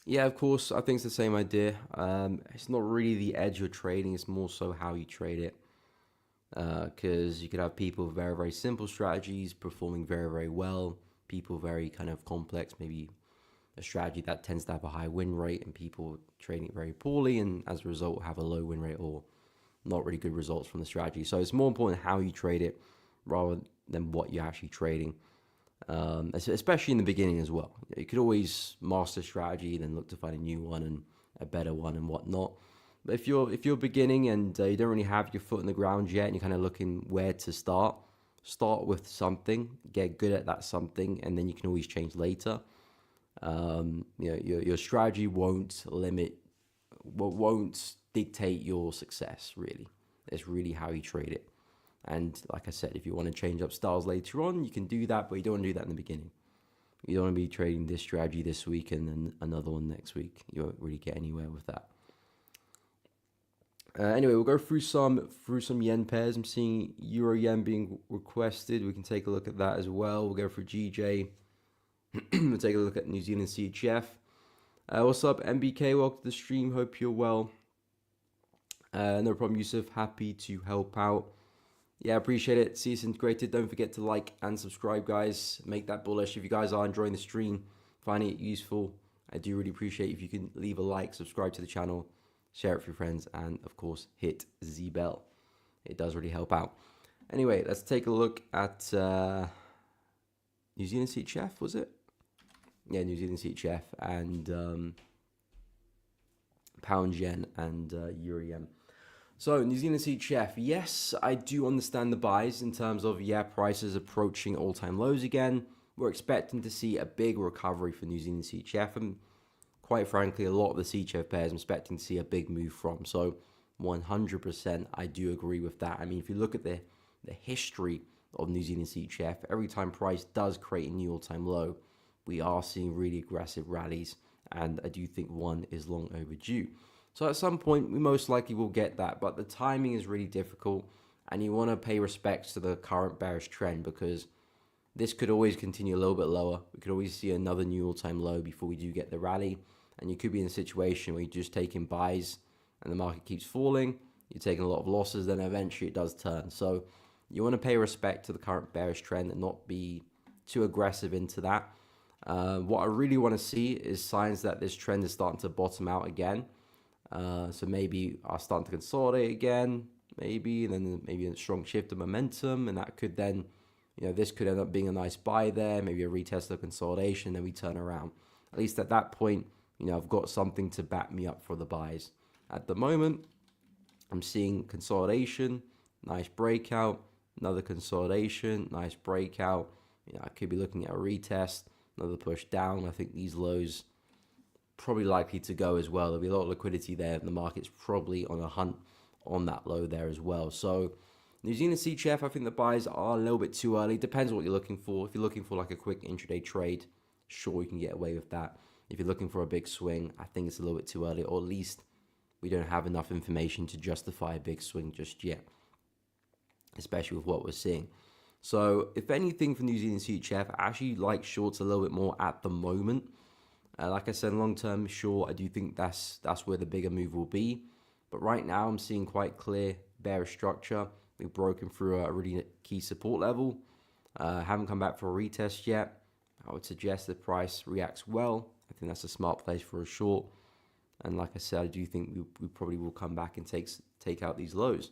Yeah, of course, I think it's the same idea. It's not really the edge you're trading, it's more so how you trade it. Because you could have people with very, very simple strategies performing very, very well. People very kind of complex, maybe a strategy that tends to have a high win rate, and people trading it very poorly, and as a result have a low win rate or not really good results from the strategy. So it's more important how you trade it rather than what you're actually trading. Especially in the beginning as well. You could always master strategy, then look to find a new one and a better one and whatnot. But if you're beginning and you don't really have your foot in the ground yet, and you're kind of looking where to start with something, get good at that something, and then you can always change later. Your strategy won't dictate your success really. It's really how you trade it. And like I said, if you want to change up styles later on, you can do that, but you don't want to do that in the beginning. You don't want to be trading this strategy this week and then another one next week. You won't really get anywhere with that. Anyway, we'll go through some yen pairs. I'm seeing euro yen being requested. We can take a look at that as well. We'll go through GJ. We'll take a look at New Zealand CHF. What's up, MBK? Welcome to the stream. Hope you're well. No problem, Yusuf. Happy to help out. Yeah, appreciate it. See you integrated. Don't forget to like and subscribe, guys. Make that bullish. If you guys are enjoying the stream, finding it useful, I do really appreciate if you can leave a like, subscribe to the channel, share it with your friends, and of course, hit the bell. It does really help out. Anyway, let's take a look at New Zealand CHF, was it? Yeah, New Zealand CHF and pound yen and euro yen. So, New Zealand CHF, yes, I do understand the buys in terms of, yeah, prices approaching all-time lows again. We're expecting to see a big recovery for New Zealand CHF, and quite frankly, a lot of the CHF pairs I'm expecting to see a big move from. So, 100% I do agree with that. I mean, if you look at the history of New Zealand CHF, every time price does create a new all-time low, we are seeing really aggressive rallies, and I do think one is long overdue. So at some point, we most likely will get that, but the timing is really difficult, and you want to pay respects to the current bearish trend, because this could always continue a little bit lower. We could always see another new all-time low before we do get the rally, and you could be in a situation where you're just taking buys and the market keeps falling. You're taking a lot of losses, then eventually it does turn. So you want to pay respect to the current bearish trend and not be too aggressive into that. What I really want to see is signs that this trend is starting to bottom out again. So maybe I'll start to consolidate again, maybe, and then maybe a strong shift of momentum, and that could then, this could end up being a nice buy there, maybe a retest of consolidation, then we turn around. At least at that point, I've got something to back me up for the buys. At the moment, I'm seeing consolidation, nice breakout, another consolidation, nice breakout. I could be looking at a retest, another push down. I think these lows probably likely to go as well. There'll be a lot of liquidity there, and the market's probably on a hunt on that low there as well. So New Zealand CHF, I think the buys are a little bit too early. Depends on what you're looking for. If you're looking for like a quick intraday trade, sure, you can get away with that. If you're looking for a big swing, I think it's a little bit too early, or at least we don't have enough information to justify a big swing just yet, especially with what we're seeing. So if anything for New Zealand CHF, I actually like shorts a little bit more at the moment. Like I said, long term, sure, I do think that's where the bigger move will be. But right now, I'm seeing quite clear bearish structure. We've broken through a really key support level. Haven't come back for a retest yet. I would suggest the price reacts well. I think that's a smart place for a short. And like I said, I do think we probably will come back and take out these lows.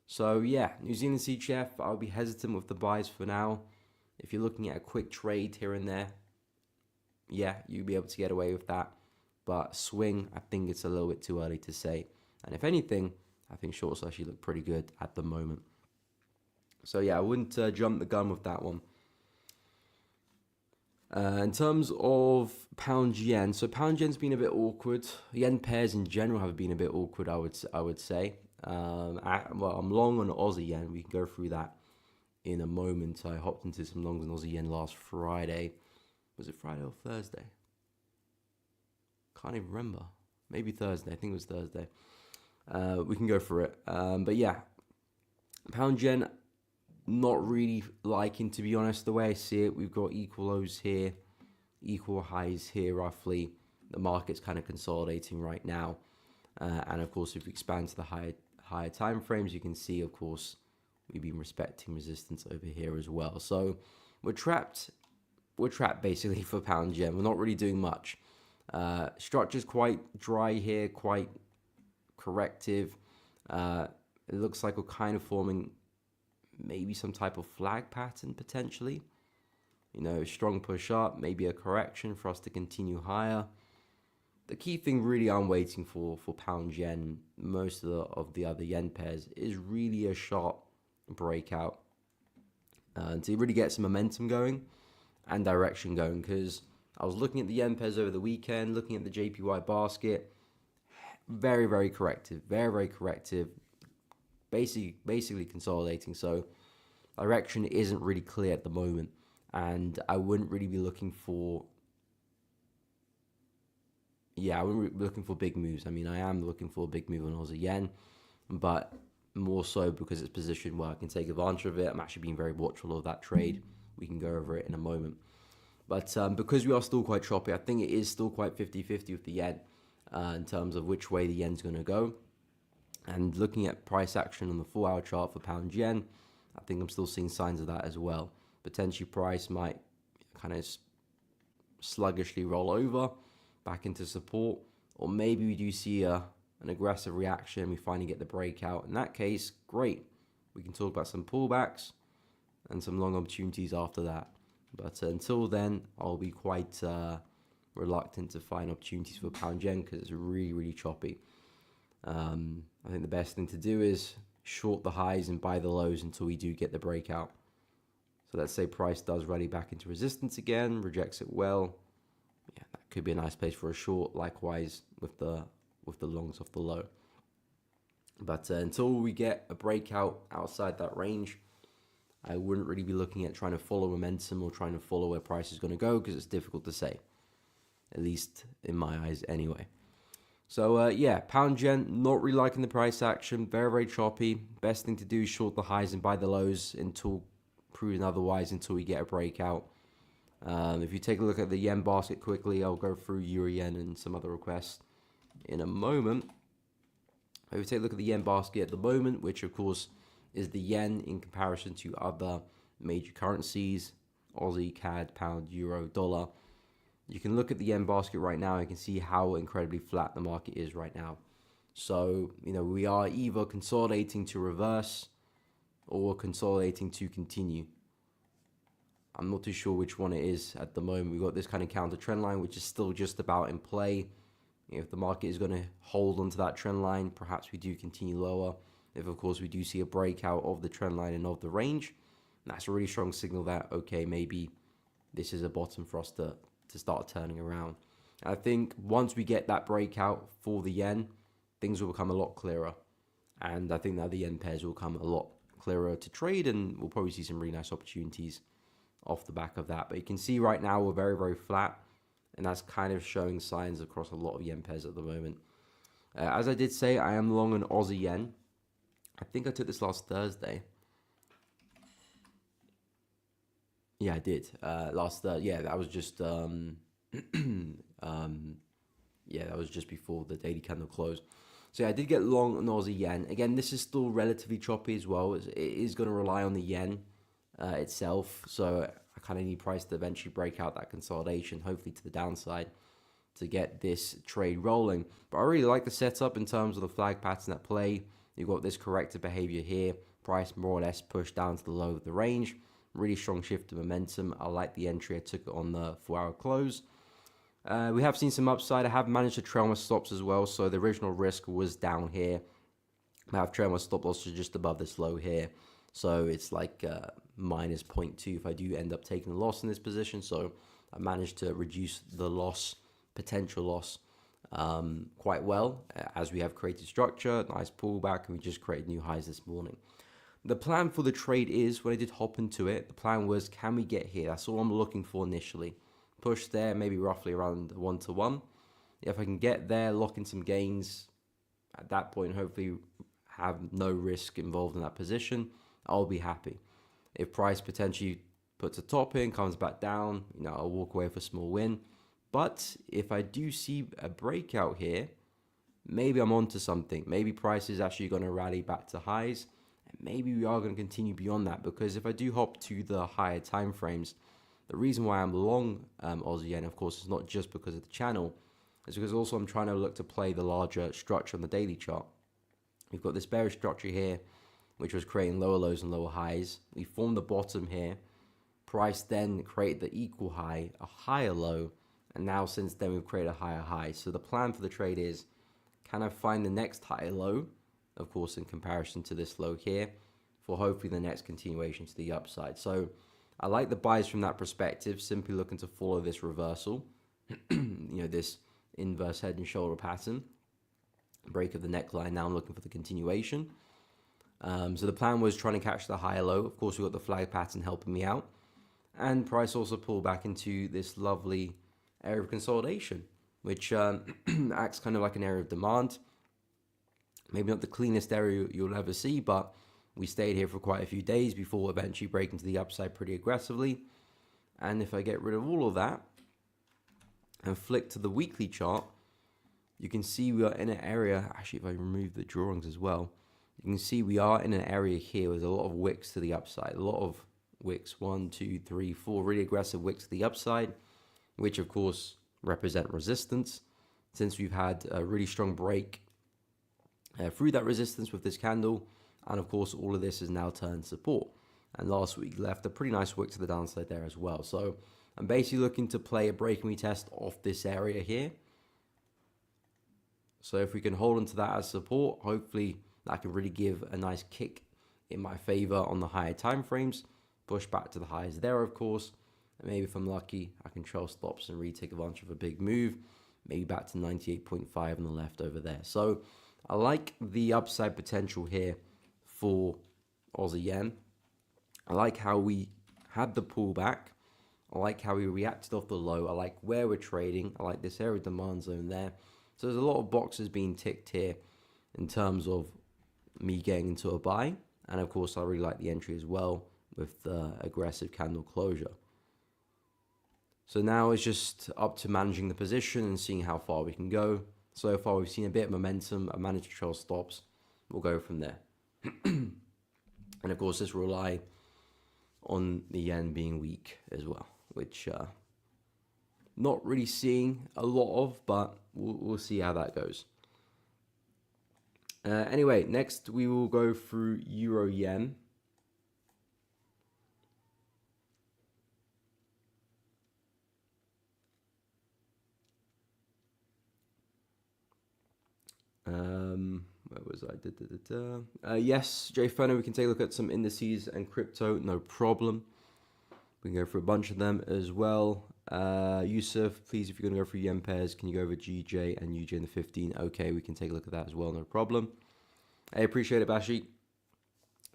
So yeah, New Zealand CHF, I'll be hesitant with the buys for now. If you're looking at a quick trade here and there, yeah, you'll be able to get away with that. But swing, I think it's a little bit too early to say. And if anything, I think shorts actually look pretty good at the moment. So yeah, I wouldn't jump the gun with that one. In terms of pound yen, so pound yen's been a bit awkward. Yen pairs in general have been a bit awkward, I would say. Well, I'm long on Aussie yen. We can go through that in a moment. I hopped into some longs on Aussie yen last Friday. Was it Friday or Thursday? Can't even remember. Maybe Thursday. I think it was Thursday. We can go through it. But yeah, pound yen, not really liking, to be honest, the way I see it. We've got equal lows here, equal highs here roughly. The market's kind of consolidating right now. And of course, if we expand to the higher time frames, you can see, of course, we've been respecting resistance over here as well. So we're trapped basically for pound yen. We're not really doing much. Structure's quite dry here, quite corrective. It looks like we're kind of forming maybe some type of flag pattern potentially. You know, strong push up, maybe a correction for us to continue higher. The key thing really I'm waiting for pound yen, most of the other yen pairs, is really a sharp breakout to really get some momentum going and direction going. Because I was looking at the yen pairs over the weekend, looking at the JPY basket, very, very corrective, basically consolidating. So direction isn't really clear at the moment, and I wouldn't really be looking for big moves. I mean, I am looking for a big move on Aussie yen, but more so because it's positioned where I can take advantage of it. I'm actually being very watchful of that trade. We can go over it in a moment. But because we are still quite choppy, I think it is still quite 50-50 with the yen in terms of which way the yen's going to go. And looking at price action on the 4-hour chart for pound yen, I think I'm still seeing signs of that as well. Potentially price might kind of sluggishly roll over back into support, or maybe we do see an aggressive reaction. We finally get the breakout. In that case, great. We can talk about some pullbacks and some long opportunities after that. But until then, I'll be quite reluctant to find opportunities for pound yen because it's really, really choppy. I think the best thing to do is short the highs and buy the lows until we do get the breakout. So let's say price does rally back into resistance again, rejects it well. Yeah, that could be a nice place for a short. Likewise with the longs off the low. But until we get a breakout outside that range, I wouldn't really be looking at trying to follow momentum or trying to follow where price is going to go, because it's difficult to say, at least in my eyes anyway. So yeah, pound yen, not really liking the price action, very, very choppy. Best thing to do is short the highs and buy the lows until proven otherwise, until we get a breakout. If you take a look at the yen basket quickly, I'll go through euro yen and some other requests in a moment. If you take a look at the yen basket at the moment, which of course is the yen in comparison to other major currencies, Aussie, CAD, pound, euro, dollar. You can look at the yen basket right now and you can see how incredibly flat the market is right now. So, you know, we are either consolidating to reverse or consolidating to continue. I'm not too sure which one it is at the moment. We've got this kind of counter trend line, which is still just about in play. If the market is going to hold onto that trend line, perhaps we do continue lower. If, of course, we do see a breakout of the trend line and of the range, that's a really strong signal that, okay, maybe this is a bottom for us to start turning around. I think once we get that breakout for the yen, things will become a lot clearer. And I think that the yen pairs will come a lot clearer to trade, and we'll probably see some really nice opportunities off the back of that. But you can see right now we're very, very flat, and that's kind of showing signs across a lot of yen pairs at the moment. As I did say, I am long on Aussie yen. I think I took this last Thursday. Yeah, I did. Yeah, that was just yeah, that was just before the daily candle close. So yeah, I did get long on Aussie yen. Again, this is still relatively choppy as well. It is going to rely on the yen itself. So I kind of need price to eventually break out that consolidation, hopefully to the downside, to get this trade rolling. But I really like the setup in terms of the flag pattern at play. You've got this corrective behavior here. Price more or less pushed down to the low of the range. Really strong shift of momentum. I like the entry. I took it on the 4-hour close. We have seen some upside. I have managed to trail my stops as well. So the original risk was down here. I have trailed my stop loss to just above this low here. So it's like minus 0.2 if I do end up taking a loss in this position. So I managed to reduce the loss, potential loss, quite well, as we have created structure, nice pullback, and we just created new highs this morning. The plan for the trade is, when I did hop into it, the plan was, can we get here? That's all I'm looking for initially. Push there, maybe roughly around 1-to-1. If I can get there, lock in some gains, at that point, hopefully have no risk involved in that position, I'll be happy. If price potentially puts a top in, comes back down, I'll walk away for a small win. But if I do see a breakout here, maybe I'm onto something. Maybe price is actually going to rally back to highs. And maybe we are going to continue beyond that, because if I do hop to the higher time frames, the reason why I'm long Aussie yen, of course, is not just because of the channel. It's because also I'm trying to look to play the larger structure on the daily chart. We've got this bearish structure here, which was creating lower lows and lower highs. We formed the bottom here. Price then created the equal high, a higher low, and now since then we've created a higher high. So the plan for the trade is, can I find the next higher low, of course in comparison to this low here, for hopefully the next continuation to the upside. So I like the buys from that perspective, simply looking to follow this reversal, this inverse head and shoulder pattern, break of the neckline. Now I'm looking for the continuation. So the plan was trying to catch the higher low. Of course, we've got the flag pattern helping me out, and price also pulled back into this lovely area of consolidation, which acts kind of like an area of demand. Maybe not the cleanest area you'll ever see, but we stayed here for quite a few days before eventually breaking to the upside pretty aggressively. And if I get rid of all of that and flick to the weekly chart, you can see we are in an area, actually if I remove the drawings as well, you can see we are in an area here with a lot of wicks to the upside, a lot of wicks, 1, 2, 3, 4, really aggressive wicks to the upside, which of course represent resistance. Since we've had a really strong break through that resistance with this candle, and of course all of this is now turned support. And last week left a pretty nice wick to the downside there as well. So I'm basically looking to play a break and retest off this area here. So if we can hold onto that as support, hopefully that can really give a nice kick in my favor on the higher time frames. Push back to the highs there, of course. And maybe if I'm lucky, I can trail stops and really take advantage of a big move. Maybe back to 98.5 on the left over there. So I like the upside potential here for Aussie yen. I like how we had the pullback. I like how we reacted off the low. I like where we're trading. I like this area of demand zone there. So there's a lot of boxes being ticked here in terms of me getting into a buy. And of course, I really like the entry as well with the aggressive candle closure. So now it's just up to managing the position and seeing how far we can go. So far, we've seen a bit of momentum. I managed to trail stops. We'll go from there. And of course, this will rely on the yen being weak as well, which not really seeing a lot of, but we'll see how that goes. Anyway, next we will go through euro yen. Where was I? Yes, Jay Fenner, we can take a look at some indices and crypto, no problem. We can go for a bunch of them as well. Yusuf, please, if you're going to go for yen pairs, can you go over GJ and UJ in the 15? Okay, we can take a look at that as well, no problem. I appreciate it, Bashi.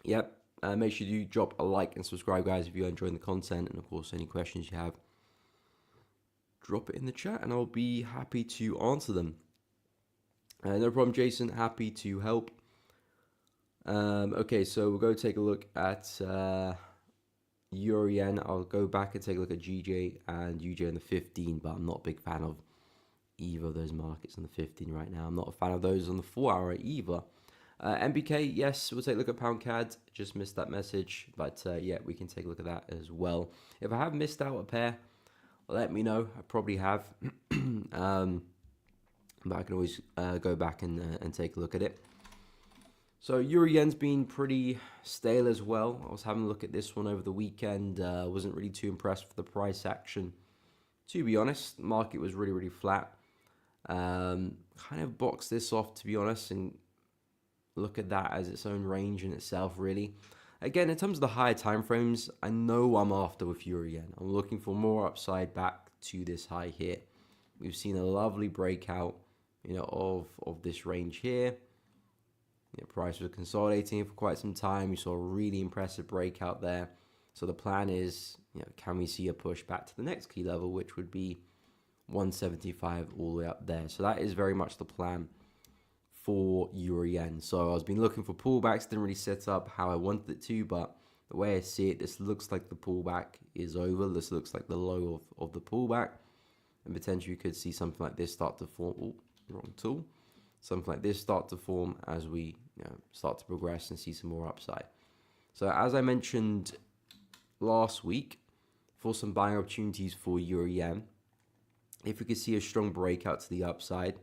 Yep, make sure you drop a like and subscribe, guys, if you're enjoying the content. And of course, any questions you have, drop it in the chat and I'll be happy to answer them. No problem, Jason. Happy to help. Okay, so we'll go take a look at Euro Yen. I'll go back and take a look at GJ and UJ in the 15, but I'm not a big fan of either of those markets in the 15 right now. I'm not a fan of those on the 4-hour either. MBK, yes, we'll take a look at Pound CAD. Just missed that message, but yeah, we can take a look at that as well. If I have missed out a pair, let me know. I probably have. But I can always go back and take a look at it. So Euro Yen's been pretty stale as well. I was having a look at this one over the weekend. Wasn't really too impressed with the price action. To be honest, the market was really, really flat. Kind of boxed this off, to be honest, and look at that as its own range in itself, really. Again, in terms of the higher time frames, I know I'm after with Euro Yen. I'm looking for more upside back to this high here. We've seen a lovely breakout, of this range here. Price was consolidating for quite some time. You saw a really impressive breakout there. So the plan is, can we see a push back to the next key level, which would be 175 all the way up there. So that is very much the plan for Euro Yen. So I was been looking for pullbacks, didn't really set up how I wanted it to, but the way I see it, this looks like the pullback is over. This looks like the low of the pullback, and potentially you could see something like this start to form. Oh, wrong tool. Something like this start to form as we start to progress and see some more upside. So as I mentioned last week, for some buying opportunities for Euro Yen, if we could see a strong breakout to the upside,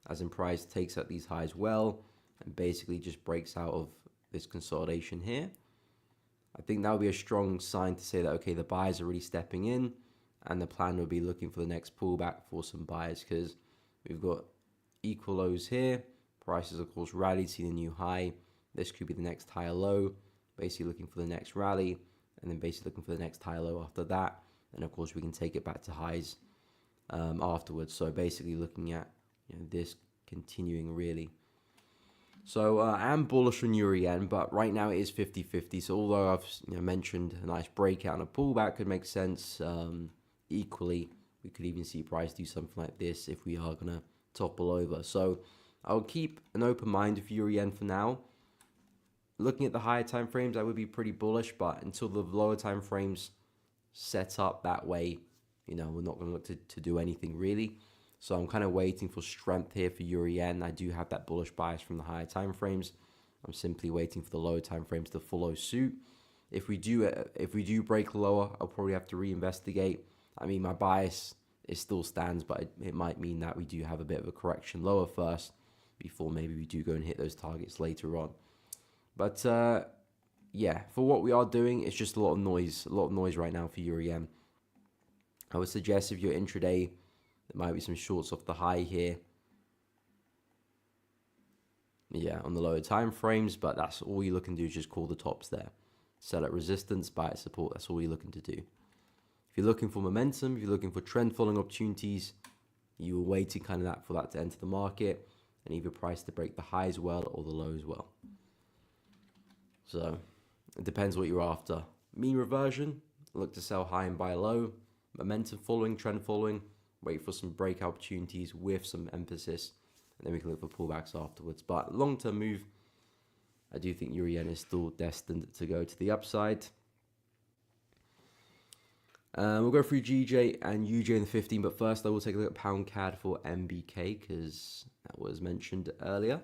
as in price takes out these highs well, and basically just breaks out of this consolidation here, I think that would be a strong sign to say that, okay, the buyers are really stepping in, and the plan would be looking for the next pullback for some buyers, because we've got equal lows here. Prices, of course, rallied, seen a new high. This could be the next higher low, basically looking for the next rally, and then basically looking for the next higher low after that. And of course, we can take it back to highs afterwards. So basically looking at this continuing really. So I am bullish on Euro Yen, but right now it is 50-50. So although I've mentioned a nice breakout and a pullback could make sense, equally we could even see price do something like this if we are going to topple over. So I'll keep an open mind for Euro Yen for now. Looking at the higher time frames, I would be pretty bullish, but until the lower time frames set up that way, we're not going to look to do anything really. So I'm kind of waiting for strength here for Euro Yen. I do have that bullish bias from the higher time frames. I'm simply waiting for the lower time frames to follow suit. If we do break lower, I'll probably have to reinvestigate. I mean, my bias still stands, but it might mean that we do have a bit of a correction lower first before maybe we do go and hit those targets later on. But yeah, for what we are doing, it's just a lot of noise right now for Euro Yen. I would suggest if you're intraday, there might be some shorts off the high here. Yeah, on the lower time frames, but that's all you're looking to do is just call the tops there. Sell at resistance, buy at support. That's all you're looking to do. If you're looking for momentum, if you're looking for trend following opportunities, you're waiting kind of for that to enter the market and either price to break the highs well or the lows well. So it depends what you're after. Mean reversion, look to sell high and buy low. Momentum following, trend following, wait for some break opportunities with some emphasis, and then we can look for pullbacks afterwards. But long-term move, I do think Euro Yen is still destined to go to the upside. We'll go through GJ and UJ in the 15, but first I will take a look at pound CAD for MBK because that was mentioned earlier.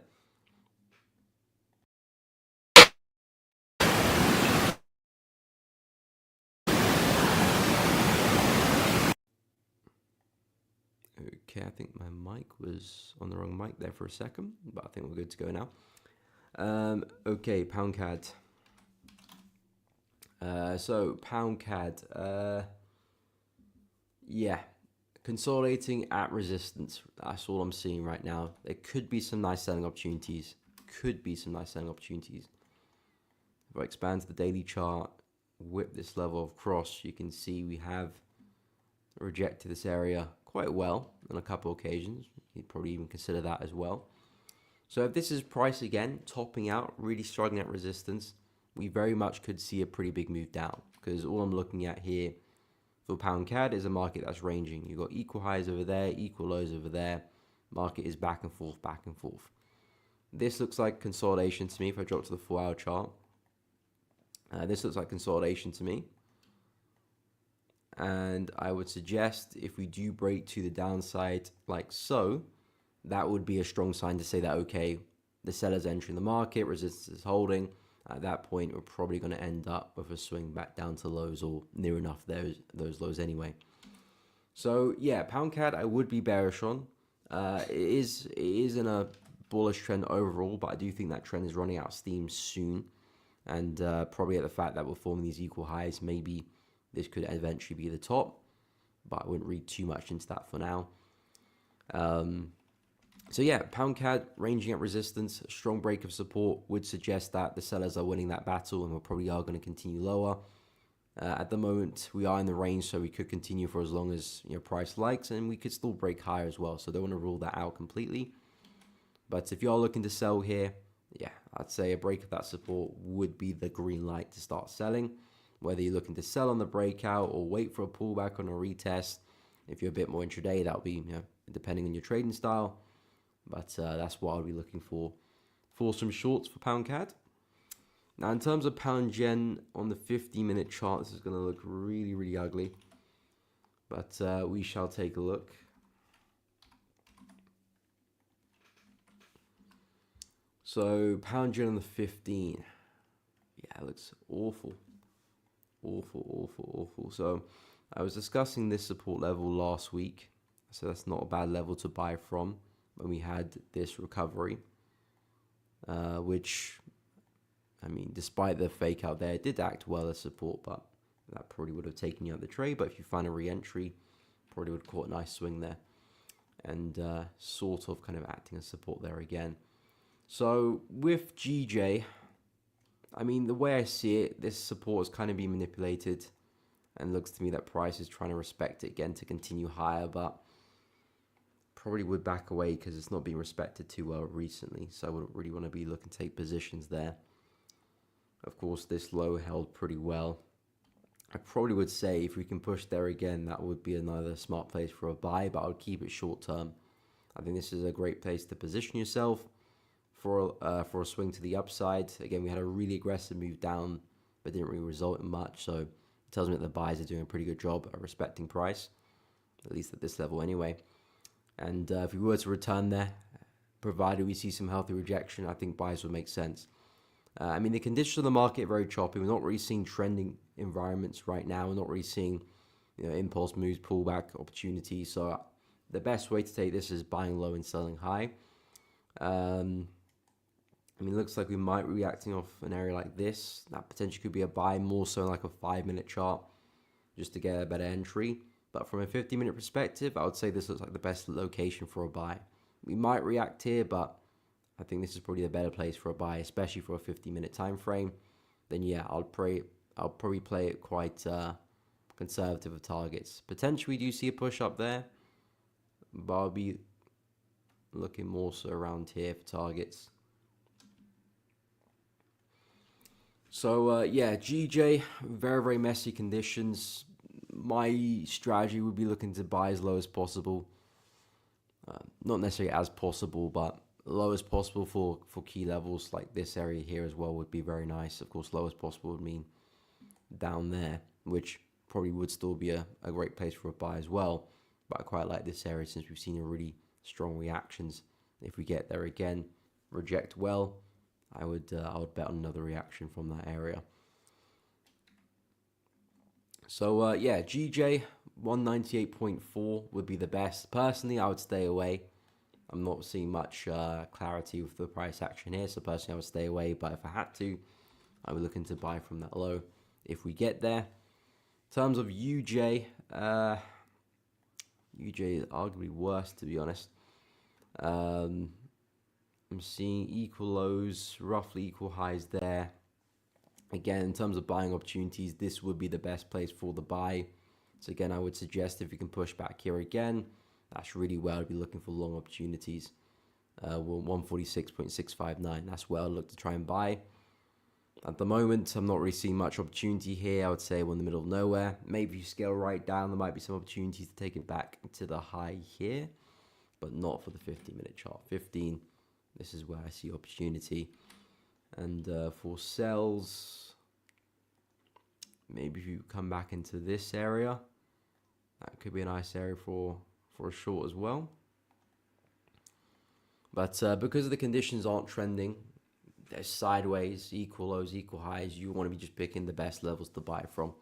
Okay, I think my mic was on the wrong mic there for a second, but I think we're good to go now. Okay, pound CAD. So pound CAD, yeah, consolidating at resistance. That's all I'm seeing right now. There could be some nice selling opportunities. If I expand to the daily chart, whip this level of cross, you can see we have rejected this area quite well on a couple of occasions. You'd probably even consider that as well. So if this is price again, topping out, really struggling at resistance, we very much could see a pretty big move down, because all I'm looking at here for pound CAD is a market that's ranging. You've got equal highs over there, equal lows over there. Market is back and forth, back and forth. This looks like consolidation to me. If I drop to the 4-hour chart, this looks like consolidation to me. And I would suggest if we do break to the downside like so, that would be a strong sign to say that, okay, the seller's entering the market, resistance is holding. At that point, we're probably going to end up with a swing back down to lows or near enough those lows anyway. So yeah, pound CAD I would be bearish on. It is in a bullish trend overall, but I do think that trend is running out of steam soon. And probably at the fact that we're forming these equal highs, maybe this could eventually be the top, but I wouldn't read too much into that for now. So yeah, pound CAD ranging at resistance, a strong break of support would suggest that the sellers are winning that battle and we probably are going to continue lower. At the moment, we are in the range, so we could continue for as long as price likes, and we could still break higher as well. So don't want to rule that out completely. But if you're looking to sell here, yeah, I'd say a break of that support would be the green light to start selling. Whether you're looking to sell on the breakout or wait for a pullback on a retest, if you're a bit more intraday, that'll be depending on your trading style. But that's what I'll be looking for some shorts for pound CAD. Now, in terms of pound yen on the 50-minute chart, this is going to look really, really ugly. But we shall take a look. So pound yen on the 15. Yeah, it looks awful. Awful. So I was discussing this support level last week. So that's not a bad level to buy from when we had this recovery. Which, I mean, despite the fake out there, it did act well as support, but that probably would have taken you out of the trade. But if you find a re-entry, probably would have caught a nice swing there. And sort of kind of acting as support there again. So with GJ, I mean, the way I see it, this support has kind of been manipulated, and looks to me that price is trying to respect it again to continue higher, but probably would back away because it's not been respected too well recently. So I wouldn't really want to be looking to take positions there. Of course, this low held pretty well. I probably would say if we can push there again, that would be another smart place for a buy, but I would keep it short term. I think this is a great place to position yourself for a swing to the upside. Again, we had a really aggressive move down, but didn't really result in much. So it tells me that the buys are doing a pretty good job at respecting price, at least at this level anyway. And if we were to return there, provided we see some healthy rejection, I think buys would make sense. I mean, the conditions of the market are very choppy. We're not really seeing trending environments right now. We're not really seeing impulse moves, pullback opportunities. So the best way to take this is buying low and selling high. I mean, it looks like we might be reacting off an area like this. That potentially could be a buy, more so like a 5-minute chart, just to get a better entry. But from a 50-minute perspective, I would say this looks like the best location for a buy. We might react here, but I think this is probably the better place for a buy, especially for a 50-minute time frame. Then yeah, I'll probably play it quite conservative of targets. Potentially, do you see a push up there? But I'll be looking more so around here for targets. So yeah, GJ, very, very messy conditions. My strategy would be looking to buy as low as possible. Not necessarily as possible, but low as possible for key levels like this area here as well would be very nice. Of course, low as possible would mean down there, which probably would still be a great place for a buy as well. But I quite like this area since we've seen a really strong reactions. If we get there again, reject well, I would bet on another reaction from that area. So yeah, GJ 198.4 would be the best. Personally, I would stay away. I'm not seeing much clarity with the price action here, so personally I would stay away. But if I had to, I would look into buy from that low if we get there. In terms of UJ, UJ is arguably worse, to be honest. I'm seeing equal lows, roughly equal highs there. Again, in terms of buying opportunities, this would be the best place for the buy. So again, I would suggest if you can push back here again, that's really where I'd be looking for long opportunities. 146.659, that's where I'll look to try and buy. At the moment, I'm not really seeing much opportunity here. I would say we're in the middle of nowhere. Maybe if you scale right down, there might be some opportunities to take it back to the high here, but not for the 50-minute chart. 15, this is where I see opportunity. And for sells, maybe if you come back into this area, that could be a nice area for a short as well. But because of the conditions aren't trending, they're sideways, equal lows, equal highs, you want to be just picking the best levels to buy from.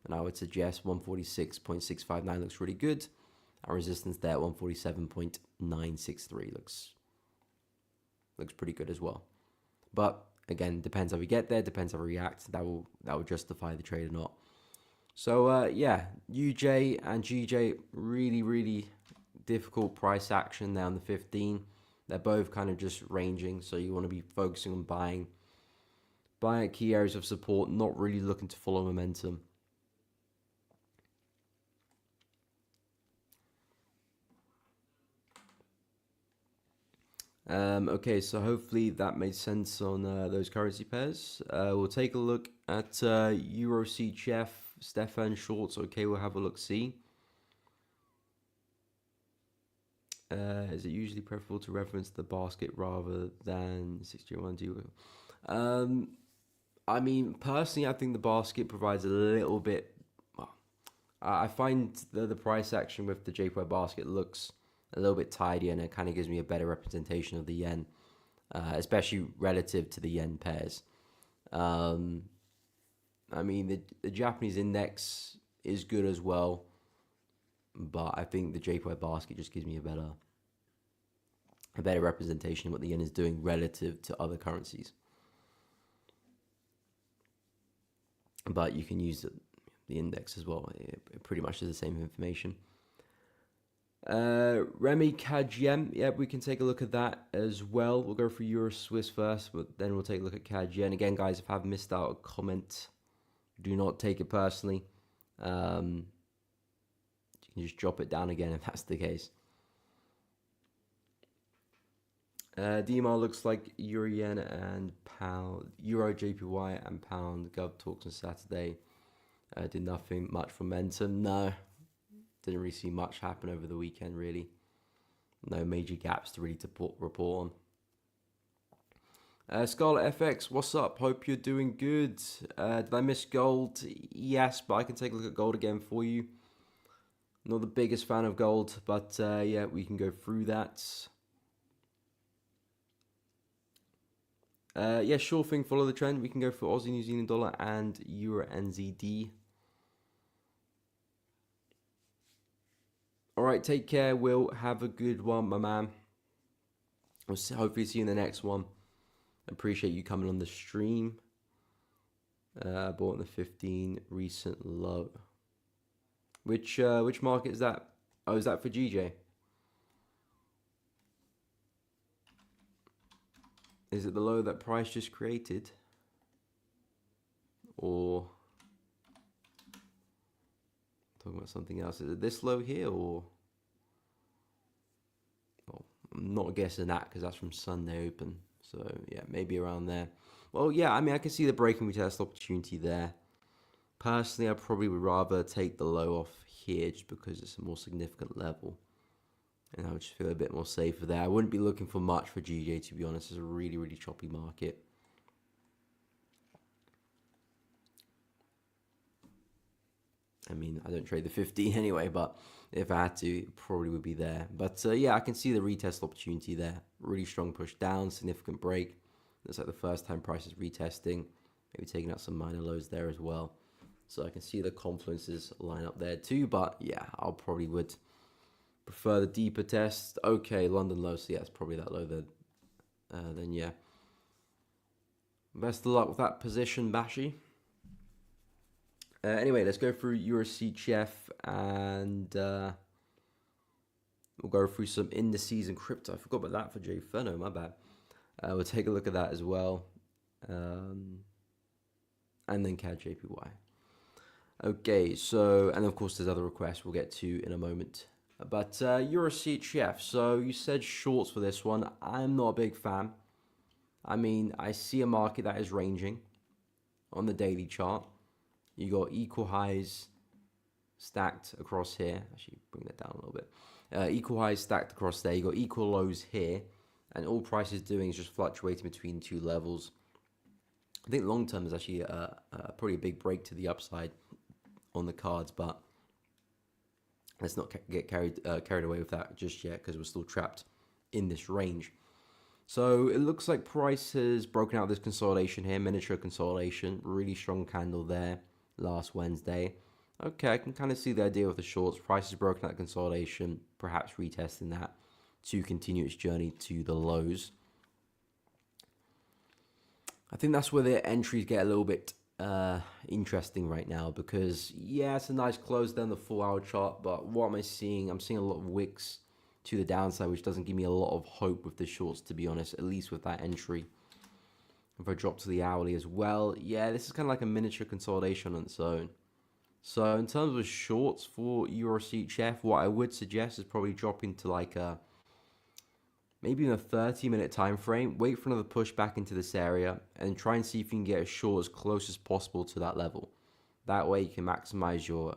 And I would suggest 146.659 looks really good. Our resistance there at 147.963 looks pretty good as well. But again, depends how we get there, depends how we react. That will justify the trade or not. So yeah, UJ and GJ, really, really difficult price action there on the 15. They're both kind of just ranging, so you want to be focusing on buying at key areas of support, not really looking to follow momentum. Okay, so hopefully that made sense on those currency pairs. We'll take a look at Euro CHF, Stefan shorts. Okay, we'll have a look. See. Is it usually preferable to reference the basket rather than 61D? I mean, personally, I think the basket provides a little bit. Well, I find the price action with the JPY basket looks a little bit tidier, and it kind of gives me a better representation of the yen, especially relative to the yen pairs. I mean, the Japanese index is good as well, but I think the JPY basket just gives me a better representation of what the yen is doing relative to other currencies. But you can use the index as well. It pretty much is the same information. Remy CAD yen, yeah, we can take a look at that as well. We'll go for Euro Swiss first, but then we'll take a look at CAD yen. Again, guys, if I've missed out a comment, do not take it personally. You can just drop it down again if that's the case. DMR looks like Euro yen and pound, Euro JPY and pound. Gov talks on Saturday. Did nothing much for momentum. No, didn't really see much happen over the weekend. Really, no major gaps to really report on. Scarlet FX, what's up? Hope you're doing good. Did I miss gold? Yes, but I can take a look at gold again for you. Not the biggest fan of gold, but yeah, we can go through that. Yeah, sure thing, follow the trend. We can go for Aussie New Zealand dollar and Euro NZD. All right, take care, Will. Have a good one, my man. We'll hopefully see you in the next one. Appreciate you coming on the stream. Bought in the 15 recent low. Which market is that? Oh, is that for GJ? Is it the low that price just created? Or talking about something else? Is it this low here or? Well, I'm not guessing that because that's from Sunday open. So yeah, maybe around there. Well, yeah, I mean, I can see the break and retest opportunity there. Personally, I probably would rather take the low off here just because it's a more significant level. And I would just feel a bit more safer there. I wouldn't be looking for much for GJ, to be honest. It's a really, really choppy market. I mean, I don't trade the 15 anyway, but if I had to, it probably would be there. But yeah, I can see the retest opportunity there. Really strong push down, significant break. Looks like the first time price is retesting. Maybe taking out some minor lows there as well. So I can see the confluences line up there too. But yeah, I'll probably would prefer the deeper test. Okay, London low, so yeah, it's probably that low then yeah. Best of luck with that position, Bashi. Anyway, let's go through Euro CHF and we'll go through some indices and crypto. I forgot about that for J Feno, my bad. We'll take a look at that as well. And then CAD JPY. Okay, so, and of course there's other requests we'll get to in a moment. But Euro CHF, so you said shorts for this one. I'm not a big fan. I mean, I see a market that is ranging on the daily chart. You got equal highs stacked across here. Actually, bring that down a little bit. Equal highs stacked across there. You got equal lows here. And all price is doing is just fluctuating between two levels. I think long term is actually probably a big break to the upside on the cards, but let's not get carried away with that just yet because we're still trapped in this range. So it looks like price has broken out this consolidation here, miniature consolidation, really strong candle there last Wednesday. Okay, I can kind of see the idea with the shorts. Price has broken out consolidation, perhaps retesting that to continue its journey to the lows. I think that's where the entries get a little bit interesting right now because, yeah, it's a nice close down the 4 hour chart, but what am I seeing? I'm seeing a lot of wicks to the downside, which doesn't give me a lot of hope with the shorts, to be honest, at least with that entry. If I drop to the hourly as well, yeah, this is kind of like a miniature consolidation on its own. So in terms of shorts for Euro CHF, what I would suggest is probably dropping to like a maybe in a 30-minute time frame, wait for another push back into this area and try and see if you can get a short as close as possible to that level. That way you can maximize your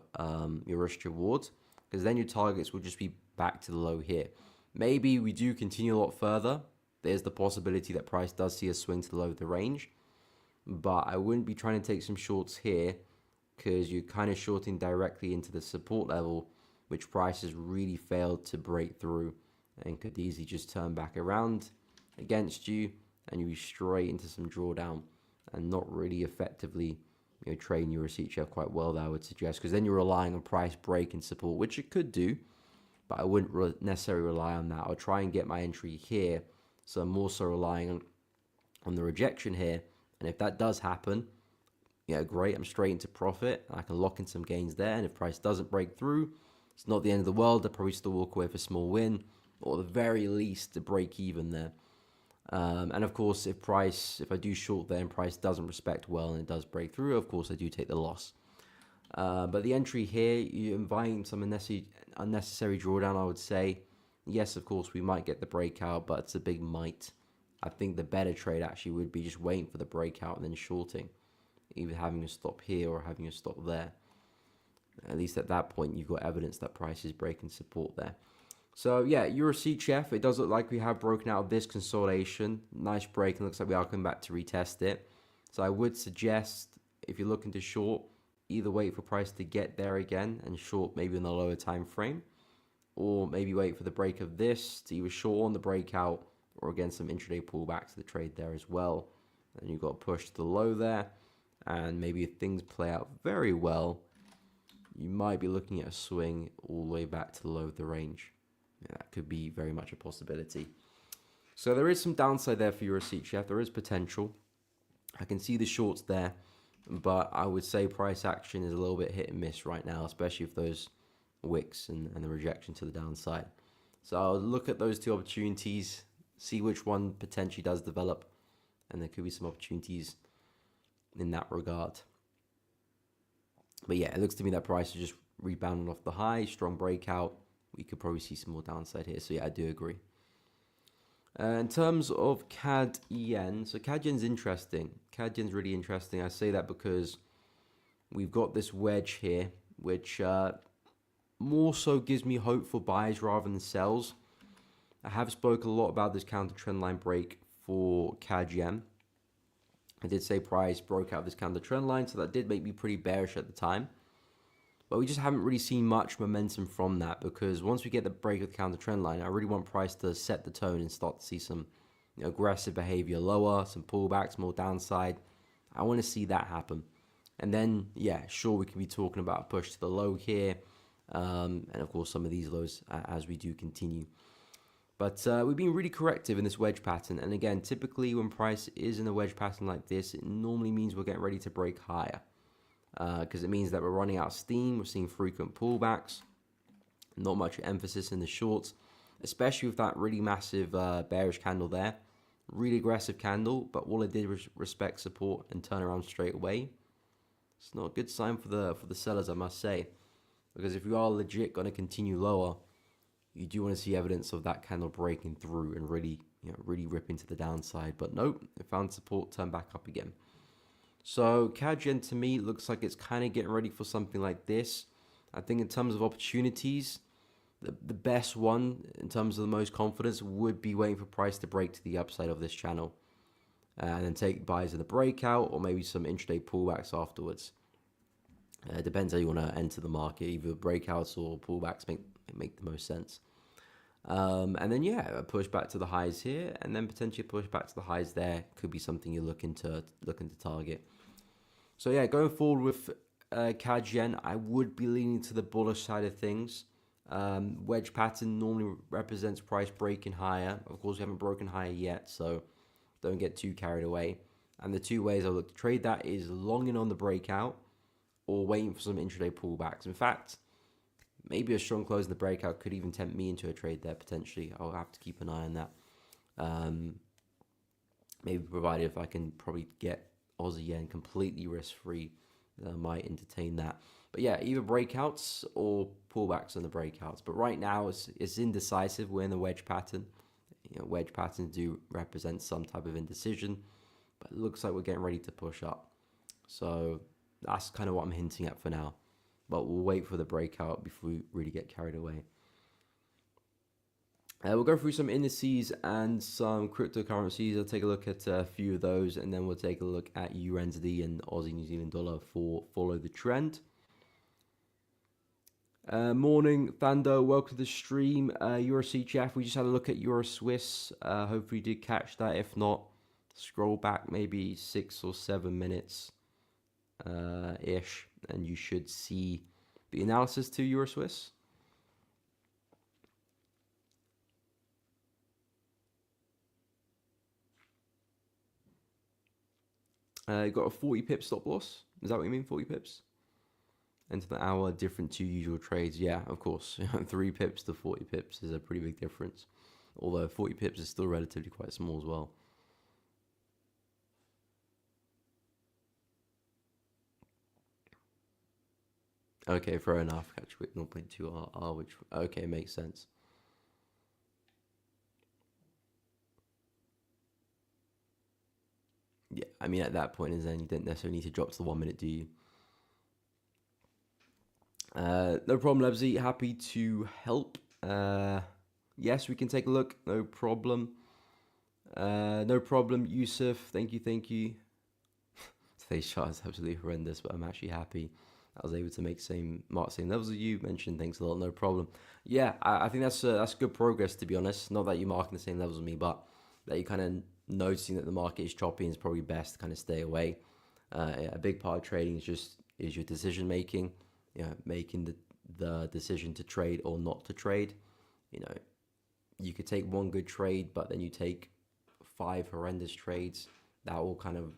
risk rewards, because then your targets will just be back to the low here. Maybe we do continue a lot further. There's the possibility that price does see a swing to the low of the range, but I wouldn't be trying to take some shorts here because you're kind of shorting directly into the support level, which price has really failed to break through and could easily just turn back around against you, and you be straight into some drawdown and not really effectively trading your receipt share quite well there, I would suggest, because then you're relying on price break and support, which it could do, but I wouldn't necessarily rely on that. I'll try and get my entry here, so I'm more so relying on the rejection here, and if that does happen, yeah, great, I'm straight into profit. I can lock in some gains there, and if price doesn't break through, it's not the end of the world. I'll probably still walk away for a small win, or at the very least, to break even there. And of course, if I do short there and price doesn't respect well and it does break through, of course, I do take the loss. But the entry here, you're inviting some unnecessary drawdown, I would say. Yes, of course, we might get the breakout, but it's a big might. I think the better trade actually would be just waiting for the breakout and then shorting, either having a stop here or having a stop there. At least at that point, you've got evidence that price is breaking support there. So yeah, Euro CHF, it does look like we have broken out of this consolidation. Nice break, and looks like we are coming back to retest it. So I would suggest, if you're looking to short, either wait for price to get there again and short maybe in the lower time frame, or maybe wait for the break of this to either short on the breakout or again some intraday pullback to the trade there as well. And you've got to push to the low there, and maybe if things play out very well, you might be looking at a swing all the way back to the low of the range. Yeah, that could be very much a possibility. So there is some downside there for Euro CHF. There is potential. I can see the shorts there, but I would say price action is a little bit hit and miss right now, especially if those wicks and the rejection to the downside. So I'll look at those two opportunities, see which one potentially does develop, and there could be some opportunities in that regard. But yeah, it looks to me that price is just rebounding off the high, strong breakout. We could probably see some more downside here. So yeah, I do agree. In terms of CAD Yen, so CAD Yen's interesting. CAD Yen's really interesting. I say that because we've got this wedge here, which more so gives me hope for buys rather than sells. I have spoke a lot about this counter trend line break for CAD Yen. I did say price broke out this counter trend line, so that did make me pretty bearish at the time. But we just haven't really seen much momentum from that, because once we get the break of the counter trend line, I really want price to set the tone and start to see some aggressive behavior lower, some pullbacks, more downside. I want to see that happen. And then, yeah, sure, we can be talking about a push to the low here. And of course, some of these lows as we do continue. But we've been really corrective in this wedge pattern. And again, typically when price is in a wedge pattern like this, it normally means we're getting ready to break higher. Because it means that we're running out of steam. We're seeing frequent pullbacks, not much emphasis in the shorts, especially with that really massive bearish candle there. Really aggressive candle, but all it did was respect support and turn around straight away. It's not a good sign for the sellers, I must say, because if you are legit going to continue lower, you do want to see evidence of that candle breaking through and really rip into the downside. But nope, it found support, turned back up again. So CAD Yen to me looks like it's kind of getting ready for something like this. I think in terms of opportunities, the best one in terms of the most confidence would be waiting for price to break to the upside of this channel, and then take buys in the breakout or maybe some intraday pullbacks afterwards. It depends how you want to enter the market. Either breakouts or pullbacks make the most sense. And then yeah, a push back to the highs here, and then potentially a push back to the highs there could be something you're looking to target. So yeah, going forward with CAD Yen, I would be leaning to the bullish side of things. Wedge pattern normally represents price breaking higher. Of course, we haven't broken higher yet, so don't get too carried away. And the two ways I look to trade that is longing on the breakout or waiting for some intraday pullbacks. In fact, maybe a strong close in the breakout could even tempt me into a trade there potentially. I'll have to keep an eye on that. Maybe provided if I can probably get Aussie Yen completely risk-free, I might entertain that. But yeah, either breakouts or pullbacks on the breakouts. But right now, it's indecisive. We're in the wedge pattern. wedge patterns do represent some type of indecision, but it looks like we're getting ready to push up. So that's kind of what I'm hinting at for now, but we'll wait for the breakout before we really get carried away. We'll go through some indices and some cryptocurrencies. I'll take a look at a few of those, and then we'll take a look at USD and Aussie New Zealand dollar for follow the trend. Morning, Thando. Welcome to the stream. EuroCHF, we just had a look at Euro Swiss. Hopefully you did catch that. If not, scroll back maybe 6 or 7 minutes ish, and you should see the analysis to Euro Swiss. You got a 40 pip stop loss. Is that what you mean, 40 pips? Into the hour, different to usual trades. Yeah, of course. 3 pips to 40 pips is a pretty big difference. Although 40 pips is still relatively quite small as well. Okay, fair enough. Catch with 0.2 R, which, okay, makes sense. Yeah, I mean, at that point, then you don't necessarily need to drop to the 1 minute, do you? No problem, Lebsy. Happy to help. Yes, we can take a look. No problem. No problem, Yusuf. Thank you, thank you. Today's chart is absolutely horrendous, but I'm actually happy I was able to make same levels as you. Mentioned thanks a lot. No problem. Yeah, I think that's good progress, to be honest. Not that you're marking the same levels as me, but that you kind of noticing that the market is choppy, and it's probably best to kind of stay away. A big part of trading is your decision making. Making the decision to trade or not to trade. You could take one good trade, but then you take 5 horrendous trades. That will kind of,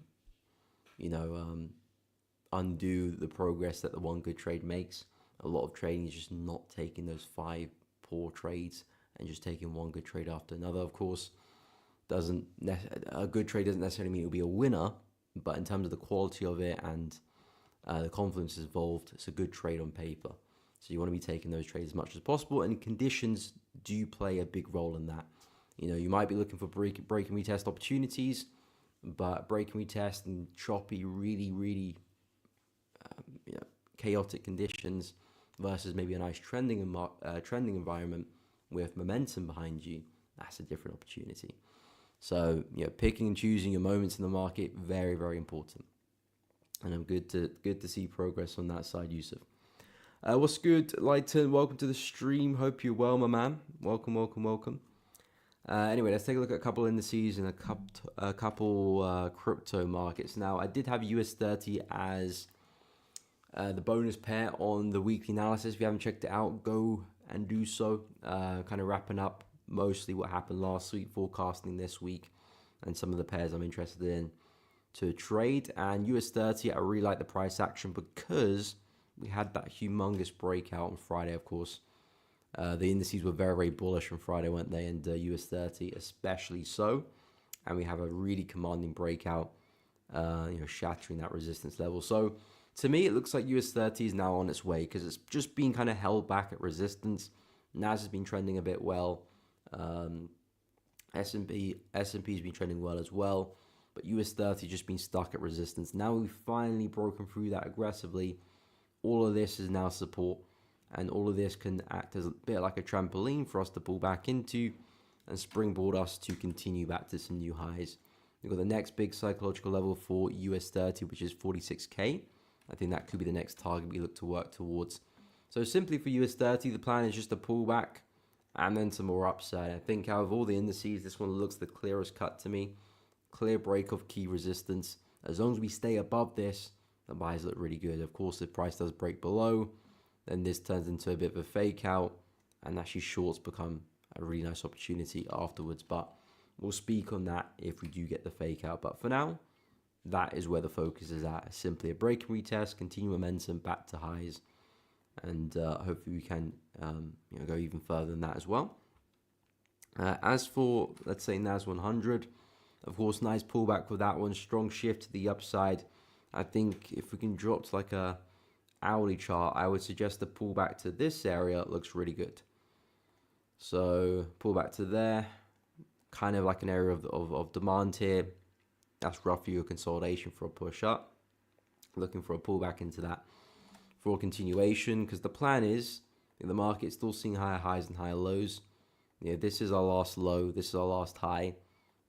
undo the progress that the one good trade makes. A lot of trading is just not taking those 5 poor trades and just taking one good trade after another. Of course, a good trade doesn't necessarily mean it'll be a winner, but in terms of the quality of it and the confidence involved, it's a good trade on paper. So you want to be taking those trades as much as possible, and conditions do play a big role in that. You might be looking for break and retest opportunities, but break and retest and choppy, really chaotic conditions versus maybe a nice trending environment with momentum behind you, that's a different opportunity. So picking and choosing your moments in the market, very, very important. And I'm good to see progress on that side, Yusuf. What's good, Lighton? Welcome to the stream. Hope you're well, my man. Welcome. Anyway, let's take a look at a couple indices and a couple crypto markets. Now, I did have US30 as the bonus pair on the weekly analysis. If you haven't checked it out, go and do so. Kind of wrapping up mostly what happened last week, forecasting this week, and some of the pairs I'm interested in to trade. And US30, I really like the price action because we had that humongous breakout on Friday, of course. The indices were very, very bullish on Friday, weren't they? And US30 especially so. And we have a really commanding breakout, shattering that resistance level. So to me, it looks like US30 is now on its way because it's just been kind of held back at resistance. NAS has been trending a bit well. S&P's been trending well as well. But US30 just been stuck at resistance. Now we've finally broken through that aggressively. All of this is now support. And all of this can act as a bit like a trampoline for us to pull back into and springboard us to continue back to some new highs. We've got the next big psychological level for US30, which is 46K. I think that could be the next target we look to work towards. So simply for US30, the plan is just to pull back and then some more upside. I think out of all the indices, this one looks the clearest cut to me. Clear break of key resistance. As long as we stay above this, the buys look really good. Of course, if price does break below, then this turns into a bit of a fake out, and actually shorts become a really nice opportunity afterwards. But we'll speak on that if we do get the fake out. But for now, that is where the focus is at. Simply a break and retest, continue momentum back to highs, and hopefully we can go even further than that as well. As for, let's say, NAS 100, of course, nice pullback with that one. Strong shift to the upside. I think if we can drop to like a hourly chart, I would suggest a pullback to this area looks really good. So pull back to there, kind of like an area of demand here. That's roughly your consolidation for a push up. Looking for a pullback into that for a continuation, because the plan is the market's still seeing higher highs and higher lows. This is our last low. This is our last high.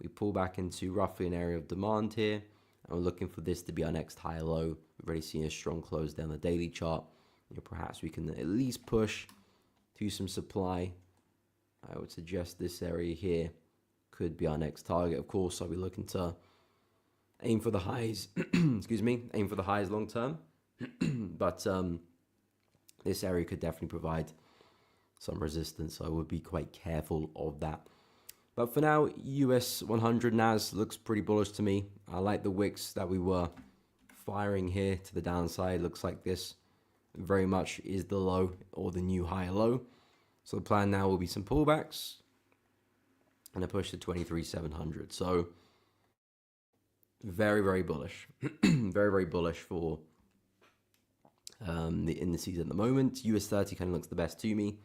We pull back into roughly an area of demand here, and we're looking for this to be our next high low. We've already seen a strong close down the daily chart. Perhaps we can at least push to some supply. I would suggest this area here could be our next target. Of course, I'll be looking to aim for the highs. Excuse me, aim for the highs long term. But this area could definitely provide some resistance, so I would be quite careful of that. But for now, US 100 NAS looks pretty bullish to me. I like the wicks that we were firing here to the downside. Looks like this very much is the low or the new higher low. So the plan now will be some pullbacks and a push to 23,700. So very, very bullish. Very, very bullish for the indices at the moment. US 30 kind of looks the best to me.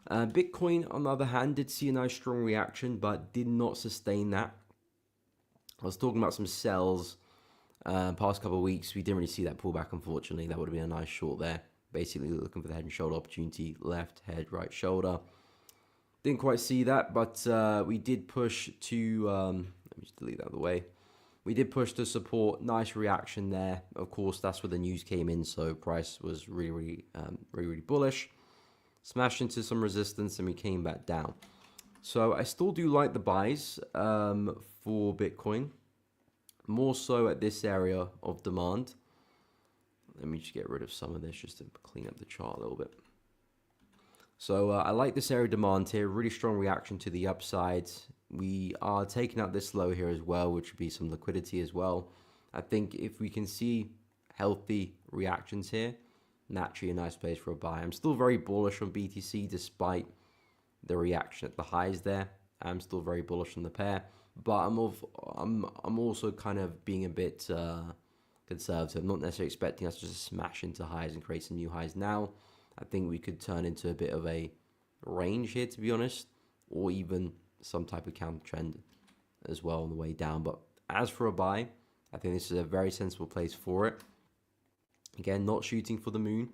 Bitcoin, on the other hand, did see a nice strong reaction, but did not sustain that. I was talking about some sells past couple of weeks. We didn't really see that pullback, unfortunately. That would have been a nice short there. Basically looking for the head and shoulder opportunity. Left head, right shoulder. Didn't quite see that, but we did push to... let me just delete that out of the way. We did push to support. Nice reaction there. Of course, that's where the news came in, so price was really bullish. Smashed into some resistance and we came back down. So I still do like the buys for Bitcoin. More so at this area of demand. Let me just get rid of some of this just to clean up the chart a little bit. So I like this area of demand here. Really strong reaction to the upside. We are taking out this low here as well, which would be some liquidity as well. I think if we can see healthy reactions here, naturally a nice place for a buy. I'm still very bullish on BTC despite the reaction at the highs there. I'm still very bullish on the pair, but I'm also kind of being a bit conservative. I'm not necessarily expecting us to just smash into highs and create some new highs now. I think we could turn into a bit of a range here, to be honest, or even some type of counter trend as well on the way down. But as for a buy, I think this is a very sensible place for it. Again, not shooting for the moon,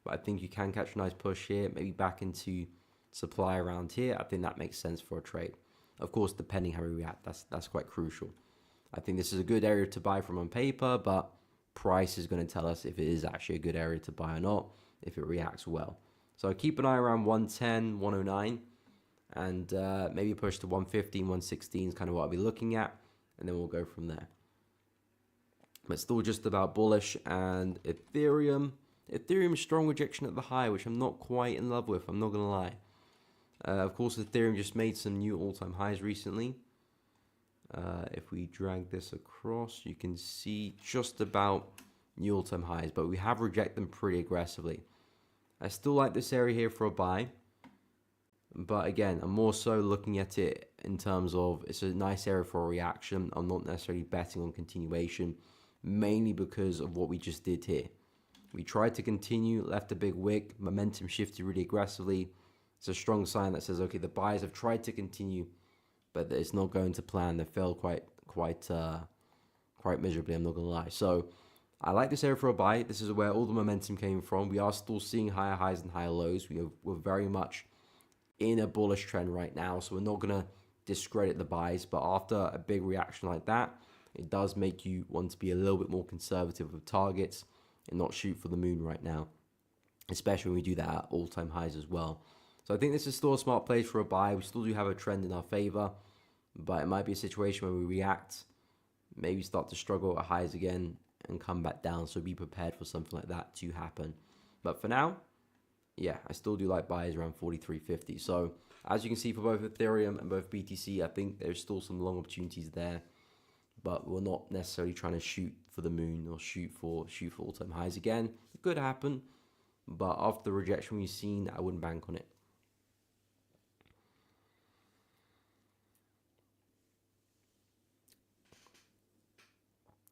but I think you can catch a nice push here, maybe back into supply around here. I think that makes sense for a trade. Of course, depending how we react, that's quite crucial. I think this is a good area to buy from on paper, but price is going to tell us if it is actually a good area to buy or not, if it reacts well. So keep an eye around 110, 109, and maybe push to 115, 116 is kind of what I'll be looking at, and then we'll go from there. But still just about bullish. And Ethereum strong rejection at the high, which I'm not quite in love with, I'm not going to lie. Of course, Ethereum just made some new all-time highs recently. If we drag this across, you can see just about new all-time highs, but we have rejected them pretty aggressively. I still like this area here for a buy, but again, I'm more so looking at it in terms of it's a nice area for a reaction. I'm not necessarily betting on continuation, mainly because of what we just did here. We tried to continue, left a big wick, momentum shifted really aggressively. It's a strong sign that says, okay, the buyers have tried to continue, but it's not going to plan. They failed quite miserably, I'm not going to lie. So I like this area for a buy. This is where all the momentum came from. We are still seeing higher highs and higher lows. We're very much in a bullish trend right now, so we're not going to discredit the buys. But after a big reaction like that, it does make you want to be a little bit more conservative with targets and not shoot for the moon right now, especially when we do that at all-time highs as well. So I think this is still a smart place for a buy. We still do have a trend in our favor, but it might be a situation where we react, maybe start to struggle at highs again and come back down. So be prepared for something like that to happen. But for now, yeah, I still do like buys around 43.50. So as you can see for both Ethereum and both BTC, I think there's still some long opportunities there, but we're not necessarily trying to shoot for the moon or shoot for all-time highs again. It could happen, but after the rejection we've seen, I wouldn't bank on it.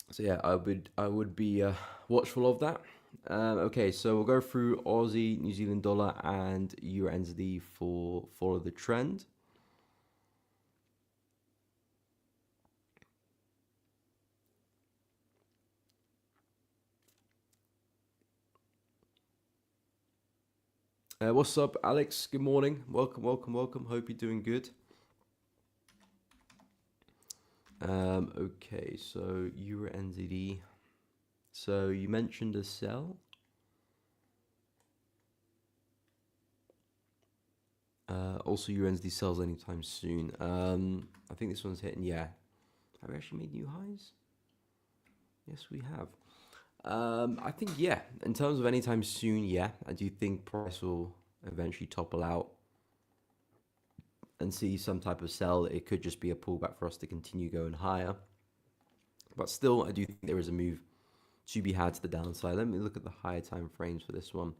So yeah, I would be watchful of that. Okay, so we'll go through Aussie, New Zealand dollar, and Euro NZD for follow the trend. What's up, Alex? Good morning. Welcome. Hope you're doing good. Okay, so Euro NZD. So you mentioned a sell. Also, Euro NZD sells anytime soon. I think this one's hitting. Yeah, have we actually made new highs? Yes, we have. I think, yeah, in terms of anytime soon, yeah, I do think price will eventually topple out and see some type of sell. It could just be a pullback for us to continue going higher. But still, I do think there is a move to be had to the downside. Let me look at the higher time frames for this one.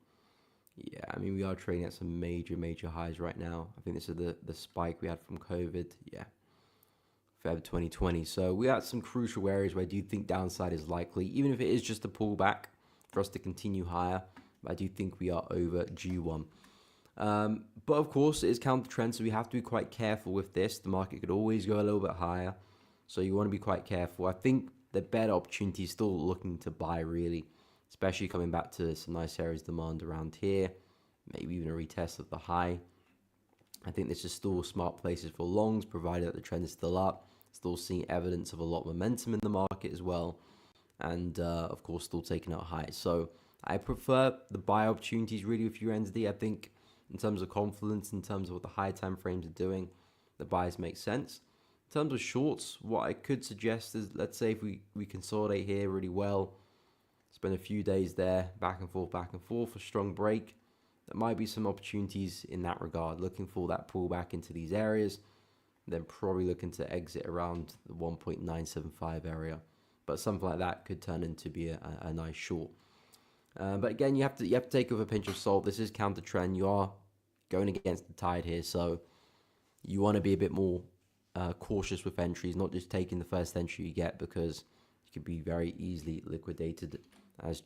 Yeah, I mean, we are trading at some major highs right now. I think this is the spike we had from COVID. Yeah, Feb 2020. So we are at some crucial areas where I do think downside is likely, even if it is just a pullback for us to continue higher. I do think we are over G1. But of course, it is counter trend, so we have to be quite careful with this. The market could always go a little bit higher, so you want to be quite careful. I think the better opportunity is still looking to buy, really, especially coming back to some nice areas of demand around here, maybe even a retest of the high. I think this is still smart places for longs, provided that the trend is still up. Still seeing evidence of a lot of momentum in the market as well, and of course still taking out highs. So I prefer the buy opportunities really with USD. I think in terms of confidence, in terms of what the high time frames are doing, the buys make sense. In terms of shorts, what I could suggest is, let's say if we consolidate here really well, spend a few days there, back and forth, a strong break. There might be some opportunities in that regard, looking for that pullback into these areas, then probably looking to exit around the 1.975 area. But something like that could turn into be a nice short. But again, you have to take it with a pinch of salt. This is counter trend. You are going against the tide here, so you want to be a bit more cautious with entries, not just taking the first entry you get, because you could be very easily liquidated as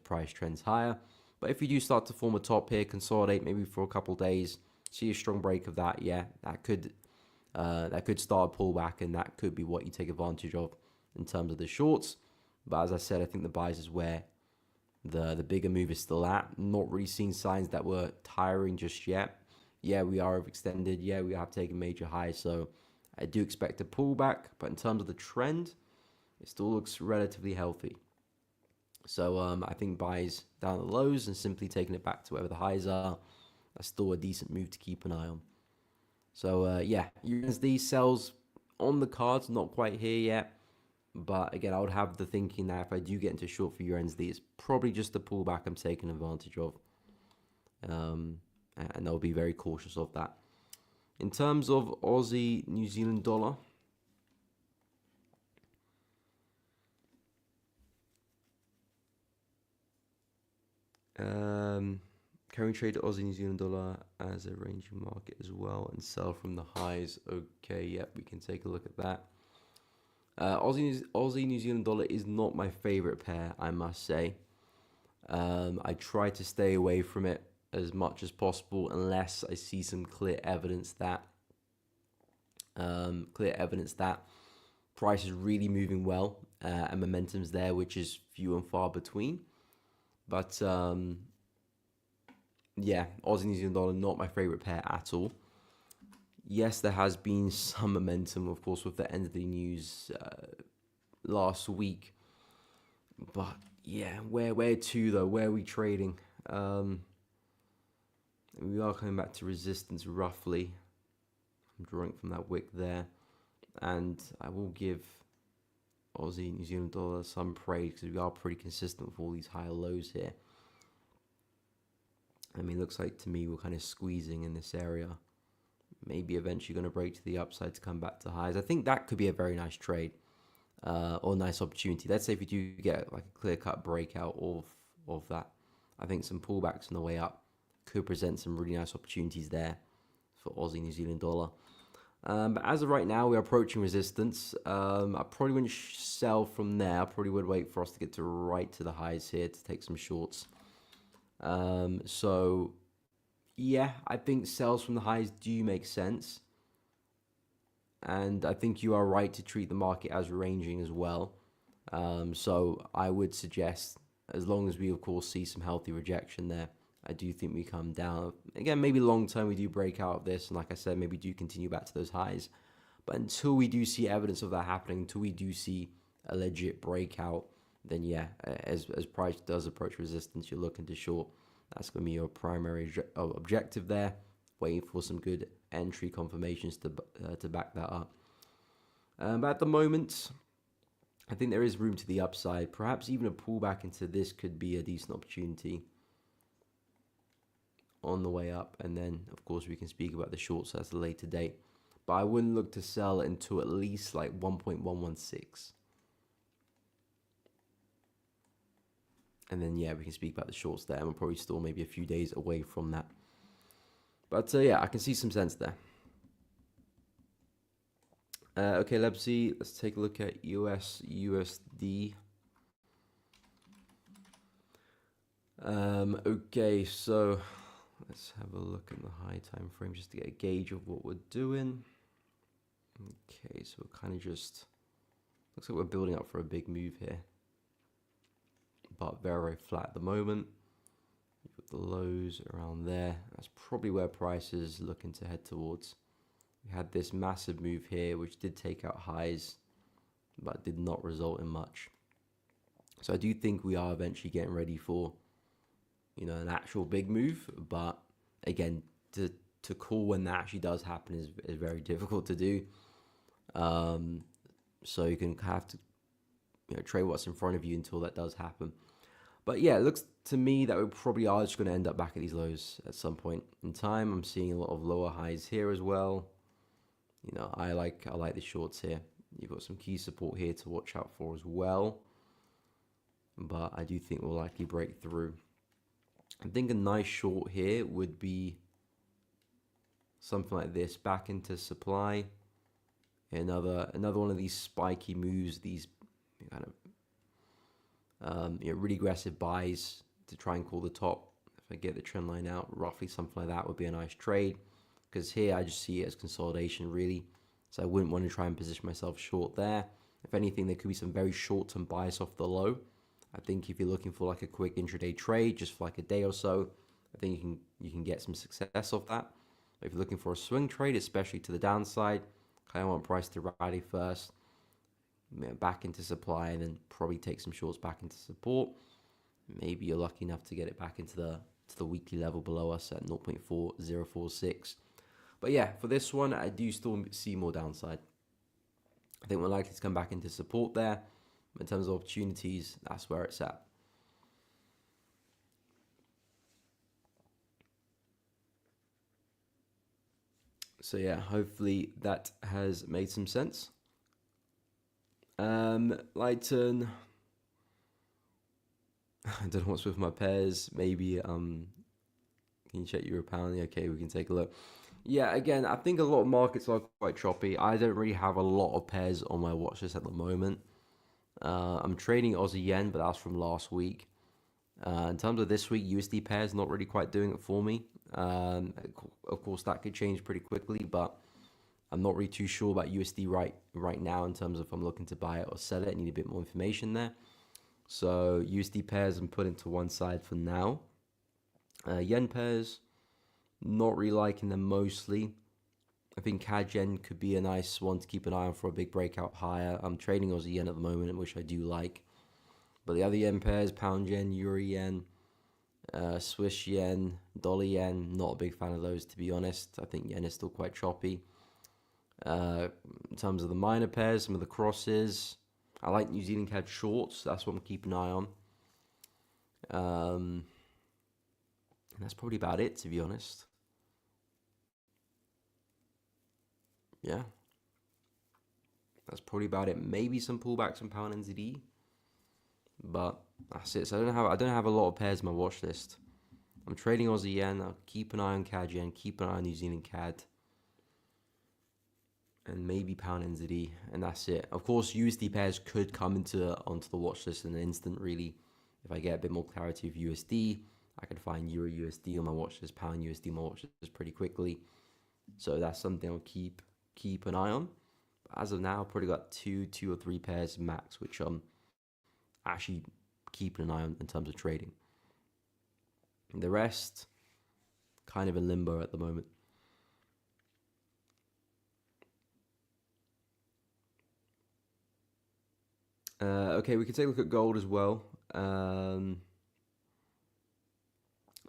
price trends higher. But if you do start to form a top here, consolidate maybe for a couple days, see a strong break of that, yeah, that could start a pullback, and that could be what you take advantage of in terms of the shorts. But as I said, I think the buys is where the bigger move is still at. Not really seeing signs that we're tiring just yet. Yeah, we are overextended. Yeah, we have taken major highs. So I do expect a pullback. But in terms of the trend, it still looks relatively healthy. So I think buys down the lows and simply taking it back to wherever the highs are, that's still a decent move to keep an eye on. So yeah, USD sells on the cards, not quite here yet. But again, I would have the thinking that if I do get into short for USD, it's probably just a pullback I'm taking advantage of. And I'll be very cautious of that. In terms of Aussie New Zealand dollar, current trade Aussie New Zealand dollar as a ranging market as well, and sell from the highs. Okay, yep, we can take a look at that. Aussie New Zealand dollar is not my favorite pair, I must say. I try to stay away from it as much as possible unless I see some clear evidence that price is really moving well and momentum's there, which is few and far between. But yeah, Aussie New Zealand dollar, not my favorite pair at all. Yes, there has been some momentum, of course, with the end of the news last week. But yeah, where to though? Where are we trading? We are coming back to resistance roughly. I'm drawing from that wick there. And I will give Aussie New Zealand dollar some praise because we are pretty consistent with all these higher lows here. I mean, looks like to me we're kind of squeezing in this area. Maybe eventually going to break to the upside to come back to highs. I think that could be a very nice trade or nice opportunity. Let's say if we do get like a clear-cut breakout of that, I think some pullbacks on the way up could present some really nice opportunities there for Aussie New Zealand dollar. But as of right now, we're approaching resistance. I probably wouldn't sell from there. I probably would wait for us to get to right to the highs here to take some shorts. So yeah, I think sells from the highs do make sense. And I think you are right to treat the market as ranging as well. So I would suggest, as long as we, of course, see some healthy rejection there, I do think we come down. Again, maybe long term we do break out of this, and like I said, maybe do continue back to those highs. But until we do see evidence of that happening, until we do see a legit breakout, then yeah, as price does approach resistance, you're looking to short. That's going to be your primary objective there. Waiting for some good entry confirmations to back that up. But at the moment, I think there is room to the upside. Perhaps even a pullback into this could be a decent opportunity on the way up. And then, of course, we can speak about the shorts at a later date. But I wouldn't look to sell until at least like 1.116. And then, yeah, we can speak about the shorts there. And we're probably still maybe a few days away from that. But, yeah, I can see some sense there. Okay, let's see. Let's take a look at USD. Okay, so let's have a look at the high time frame just to get a gauge of what we're doing. Okay, so we're kind of just, looks like we're building up for a big move here. But very, very flat at the moment. You've got the lows around there. That's probably where price is looking to head towards. We had this massive move here, which did take out highs, but did not result in much. So I do think we are eventually getting ready for, you know, an actual big move. But again, to call when that actually does happen is very difficult to do. So you can have to, you know, trade what's in front of you until that does happen. But yeah, it looks to me that we probably are just going to end up back at these lows at some point in time. I'm seeing a lot of lower highs here as well. You know, I like the shorts here. You've got some key support here to watch out for as well. But I do think we'll likely break through. I think a nice short here would be something like this, back into supply. Another one of these spiky moves, these kind of you know, really aggressive buys to try and call the top. If I get the trend line out, roughly something like that would be a nice trade. Because here I just see it as consolidation really. So I wouldn't want to try and position myself short there. If anything, there could be some very short-term bias off the low. I think if you're looking for like a quick intraday trade, just for like a day or so, I think you can get some success off that. But if you're looking for a swing trade, especially to the downside, kind of want price to rally first, back into supply, and then probably take some shorts back into support. Maybe you're lucky enough to get it back into the weekly level below us at 0.4046. But yeah, for this one, I do still see more downside. I think we're likely to come back into support there. In terms of opportunities, that's where it's at. So yeah, hopefully that has made some sense. Lighten. I don't know what's with my pairs. Maybe can you check your pound? Okay, we can take a look. Yeah, again, I think a lot of markets are quite choppy. I don't really have a lot of pairs on my watch list at the moment. I'm trading Aussie yen, but that's from last week. In terms of this week, USD pairs not really quite doing it for me. Of course, that could change pretty quickly, but I'm not really too sure about USD right now in terms of if I'm looking to buy it or sell it. I need a bit more information there. So USD pairs I'm putting to one side for now. Yen pairs, not really liking them mostly. I think CAD yen could be a nice one to keep an eye on for a big breakout higher. I'm trading Aussie yen at the moment, which I do like. But the other yen pairs, pound yen, euro yen, Swiss yen, dollar yen, not a big fan of those, to be honest. I think yen is still quite choppy. In terms of the minor pairs, some of the crosses, I like New Zealand CAD shorts. That's what I'm keeping an eye on. And that's probably about it, to be honest. Yeah. That's probably about it. Maybe some pullbacks on pound NZD. But that's it. So I don't have a lot of pairs on my watch list. I'm trading Aussie yen. I'll keep an eye on CAD yen, keep an eye on New Zealand CAD. And maybe pound NZD, and that's it. Of course, USD pairs could come onto the watch list in an instant, really. If I get a bit more clarity of USD, I can find Euro USD on my watch list, pound USD on my watch list pretty quickly. So that's something I'll keep an eye on. But as of now, I've probably got two or three pairs max, which I'm actually keeping an eye on in terms of trading. The rest, kind of in limbo at the moment. Okay, we can take a look at gold as well.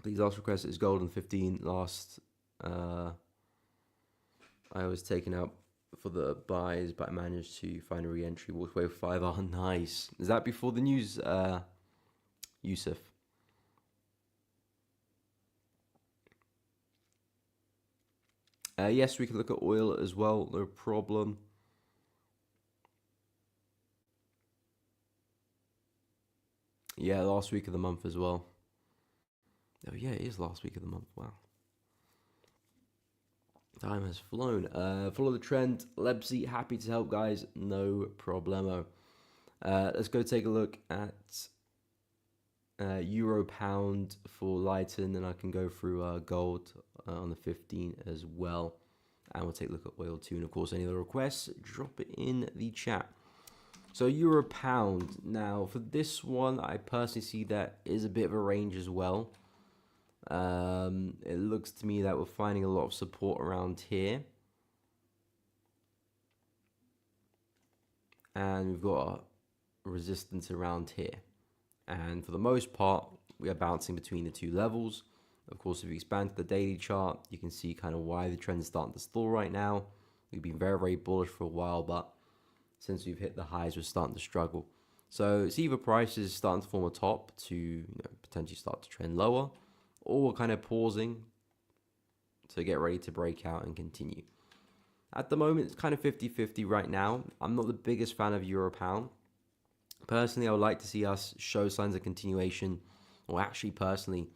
Please last request is gold on 15 last. I was taken out for the buys, but I managed to find a re-entry. Walked away with 5. Oh, nice. Is that before the news, Yusuf? Yes, we can look at oil as well. No problem. Yeah, last week of the month as well. Oh yeah, it is last week of the month. Wow. Time has flown. Follow the trend. Lebsy, happy to help, guys. No problemo. Let's go take a look at euro pound for Lighten, and I can go through gold on the 15 as well. And we'll take a look at oil too. And of course, any other requests, drop it in the chat. So euro pound. Now for this one, I personally see that is a bit of a range as well. It looks to me that we're finding a lot of support around here. And we've got a resistance around here. And for the most part, we are bouncing between the two levels. Of course, if you expand to the daily chart, you can see kind of why the trend is starting to stall right now. We've been very, very bullish for a while, but since we've hit the highs, we're starting to struggle. So it's either prices starting to form a top to potentially start to trend lower, or we're kind of pausing to get ready to break out and continue. At the moment, it's kind of 50-50 right now. I'm not the biggest fan of euro pound. Personally, I would like to see us show signs of continuation, or actually personally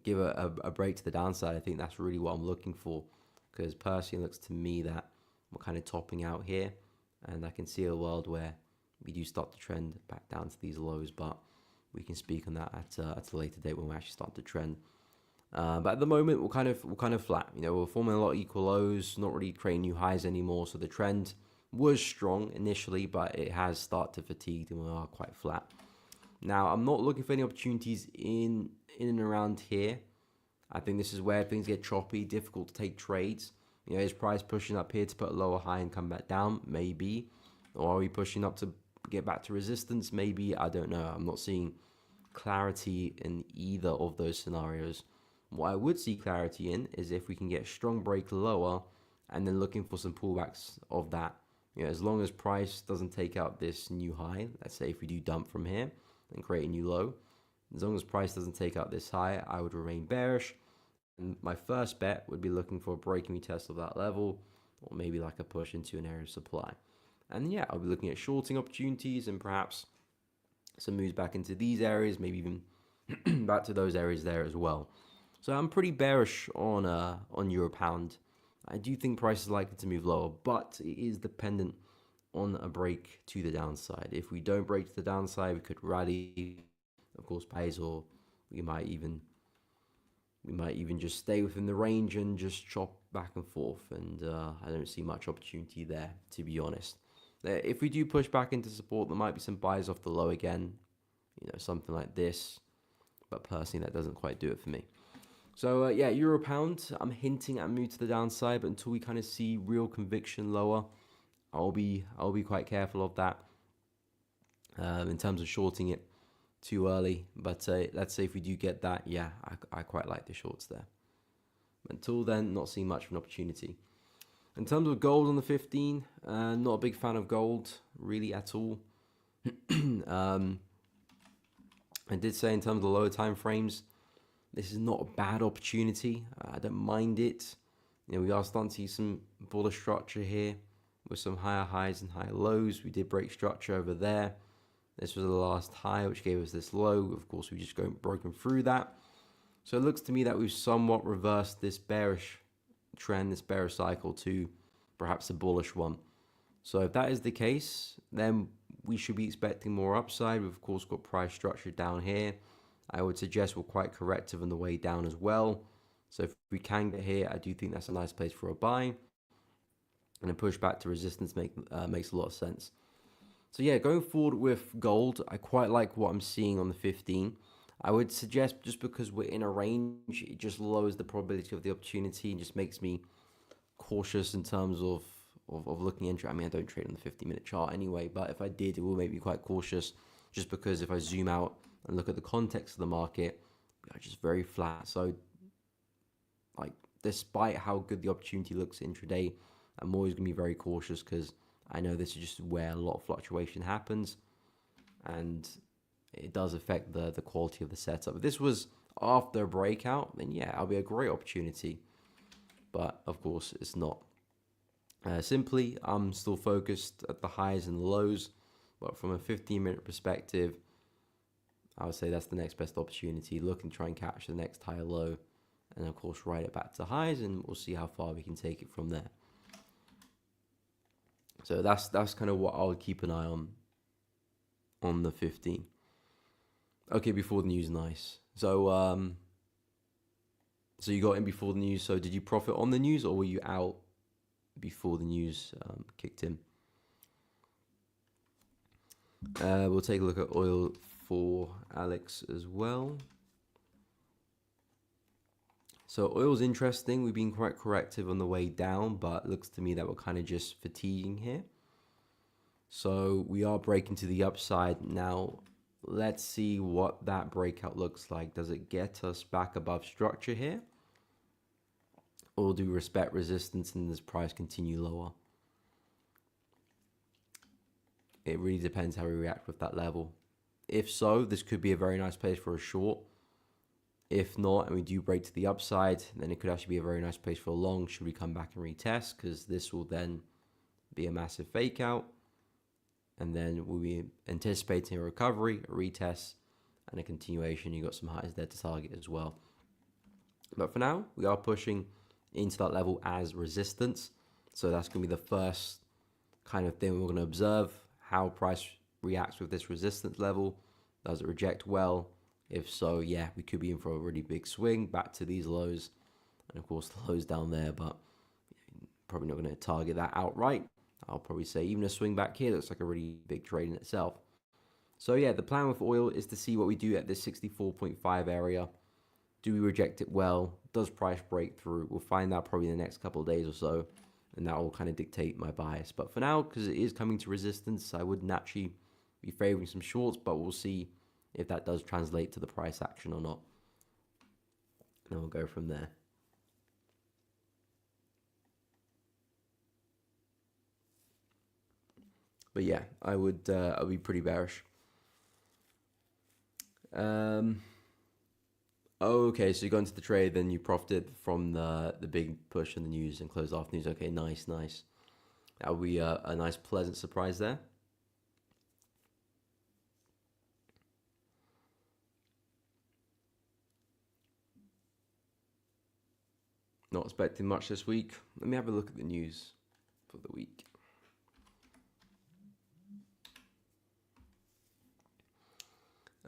give a break to the downside. I think that's really what I'm looking for, because personally it looks to me that we're kind of topping out here, and I can see a world where we do start to trend back down to these lows, but we can speak on that at a later date when we actually start to trend. But at the moment, we're kind of flat. We're forming a lot of equal lows, not really creating new highs anymore. So the trend was strong initially, but it has started to fatigue, and we are quite flat. Now, I'm not looking for any opportunities in and around here. I think this is where things get choppy, difficult to take trades. Is price pushing up here to put a lower high and come back down? Maybe. Or are we pushing up to get back to resistance? Maybe. I don't know. I'm not seeing clarity in either of those scenarios. What I would see clarity in is if we can get a strong break lower and then looking for some pullbacks of that. As long as price doesn't take out this new high, let's say if we do dump from here and create a new low, as long as price doesn't take out this high, I would remain bearish. And my first bet would be looking for a breaking retest of that level, or maybe like a push into an area of supply. And yeah, I'll be looking at shorting opportunities and perhaps some moves back into these areas, maybe even back to those areas there as well. So I'm pretty bearish on euro pound. I do think price is likely to move lower, but it is dependent on a break to the downside. If we don't break to the downside, we could rally, of course, pays, or we might even just stay within the range and just chop back and forth. And I don't see much opportunity there, to be honest. If we do push back into support, there might be some buys off the low again, something like this. But personally, that doesn't quite do it for me. So yeah, euro pound, I'm hinting at a move to the downside, but until we kind of see real conviction lower, I'll be quite careful of that in terms of shorting it too early. But let's say if we do get that, yeah, I quite like the shorts there. Until then, not seeing much of an opportunity. In terms of gold on the 15, not a big fan of gold really at all. I did say in terms of the lower time frames, this is not a bad opportunity. I don't mind it. We are starting to see some bullish structure here with some higher highs and higher lows. We did break structure over there. This was the last high, which gave us this low. Of course, we just broken through that. So it looks to me that we've somewhat reversed this bearish trend, this bearish cycle, to perhaps a bullish one. So if that is the case, then we should be expecting more upside. We've of course got price structure down here. I would suggest we're quite corrective on the way down as well. So if we can get here, I do think that's a nice place for a buy. And a push back to resistance makes a lot of sense. So yeah, going forward with gold, I quite like what I'm seeing on the 15. I would suggest, just because we're in a range, it just lowers the probability of the opportunity and just makes me cautious in terms of looking into it. I mean, I don't trade on the 50-minute chart anyway, but if I did, it will make me quite cautious, just because if I zoom out and look at the context of the market, we are just very flat. So, like, despite how good the opportunity looks intraday, I'm always going to be very cautious, because I know this is just where a lot of fluctuation happens, and it does affect the quality of the setup. If this was after a breakout, then yeah, it'll be a great opportunity. But of course, it's not. Simply, I'm still focused at the highs and the lows, but from a 15-minute perspective, I would say that's the next best opportunity. Look and try and catch the next high or low, and of course, ride it back to highs, and we'll see how far we can take it from there. So that's kind of what I would keep an eye on the 15. Okay, before the news, nice. So so you got in before the news. So did you profit on the news, or were you out before the news kicked in? We'll take a look at oil for Alex as well. So oil's interesting. We've been quite corrective on the way down, but it looks to me that we're kind of just fatiguing here. So we are breaking to the upside. Now, let's see what that breakout looks like. Does it get us back above structure here? Or do we respect resistance and this price continue lower? It really depends how we react with that level. If so, this could be a very nice place for a short. If not, and we do break to the upside, then it could actually be a very nice place for a long should we come back and retest, because this will then be a massive fake out. And then we'll be anticipating a recovery, a retest, and a continuation. You got some highs there to target as well. But for now, we are pushing into that level as resistance. So that's going to be the first kind of thing we're going to observe, how price reacts with this resistance level. Does it reject well? If so, yeah, we could be in for a really big swing back to these lows. And of course, the lows down there, but probably not going to target that outright. I'll probably say even a swing back here looks like a really big trade in itself. So yeah, the plan with oil is to see what we do at this 64.5 area. Do we reject it well? Does price break through? We'll find out probably in the next couple of days or so, and that will kind of dictate my bias. But for now, because it is coming to resistance, I would naturally be favoring some shorts, but we'll see if that does translate to the price action or not. And then we'll go from there. But yeah, I'll be pretty bearish. Okay, so you got into the trade, then you profited from the big push in the news and closed off news. Okay, nice. That would be a nice, pleasant surprise there. Not expecting much this week. Let me have a look at the news for the week.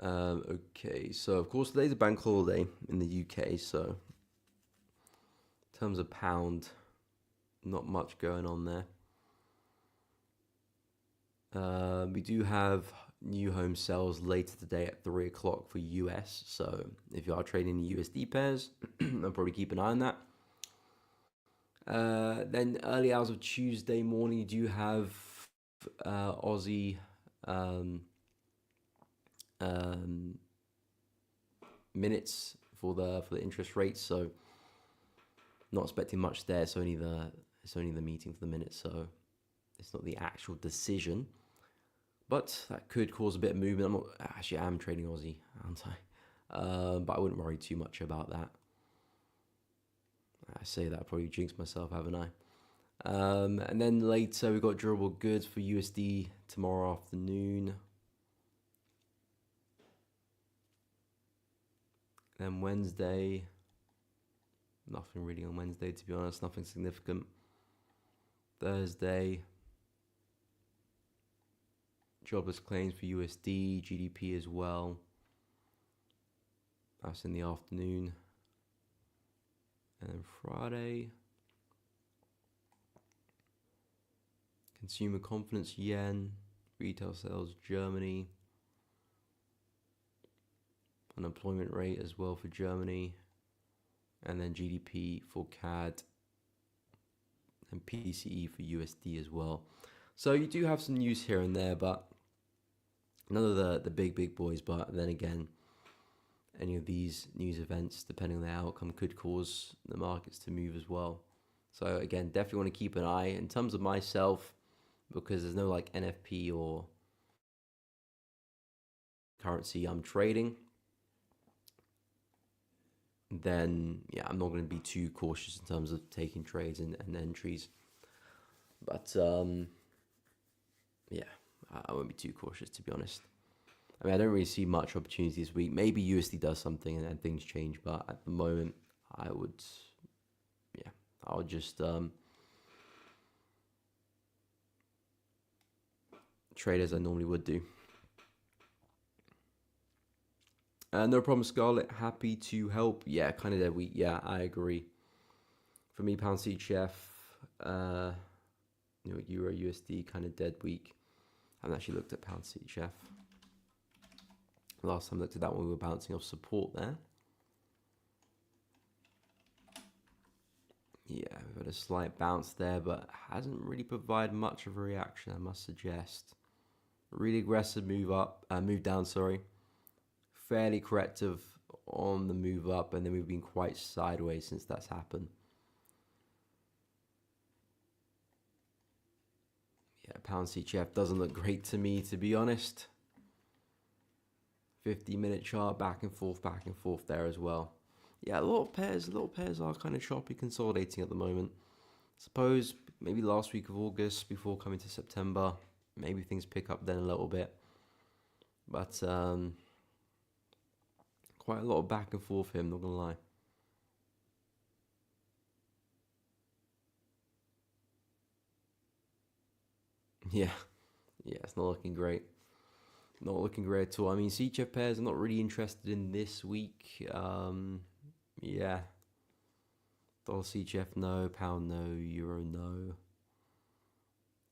Okay, so of course today's a bank holiday in the UK, so in terms of pound, not much going on there. We do have new home sales later today at 3 o'clock for US, so if you are trading the USD pairs, I'll probably keep an eye on that. Then early hours of Tuesday morning, you do have Aussie minutes for the interest rates, so not expecting much there. It's only the meeting for the minutes, so it's not the actual decision, but that could cause a bit of movement. I'm trading Aussie, aren't I? But I wouldn't worry too much about that. I say that, I probably jinxed myself, haven't I? And then later we've got durable goods for USD tomorrow afternoon. Then Wednesday, nothing really on Wednesday, to be honest, nothing significant. Thursday, jobless claims for USD, GDP as well. That's in the afternoon. And then Friday, consumer confidence yen, retail sales Germany. unemployment rate as well for Germany, and then GDP for CAD, and PCE for USD as well. So you do have some news here and there, but none of the big boys. But then again, any of these news events, depending on the outcome, could cause the markets to move as well. So again, definitely want to keep an eye in terms of myself, because there's no like NFP or currency I'm trading. Then yeah, I'm not going to be too cautious in terms of taking trades and entries. But yeah, I won't be too cautious, to be honest. I mean, I don't really see much opportunity this week. Maybe USD does something and things change, but at the moment, I'll just trade as I normally would do. No problem, Scarlett. Happy to help. Yeah, kind of dead week. Yeah, I agree. For me, pound CHF, Euro USD, kind of dead week. I haven't actually looked at pound CHF. Last time I looked at that one, we were bouncing off support there. Yeah, we've had a slight bounce there, but hasn't really provided much of a reaction, I must suggest. Really aggressive move down, sorry. Fairly corrective on the move up, and then we've been quite sideways since that's happened. Yeah, pound CHF doesn't look great to me, to be honest. 50-minute chart, back and forth there as well. Yeah, a lot of pairs are kind of choppy, consolidating at the moment. Suppose maybe last week of August before coming to September, maybe things pick up then a little bit. But quite a lot of back and forth here, I'm not gonna lie. Yeah, it's not looking great. Not looking great at all. I mean, CHF pairs I'm not really interested in this week. Yeah. Dollar CHF no, pound no, euro no.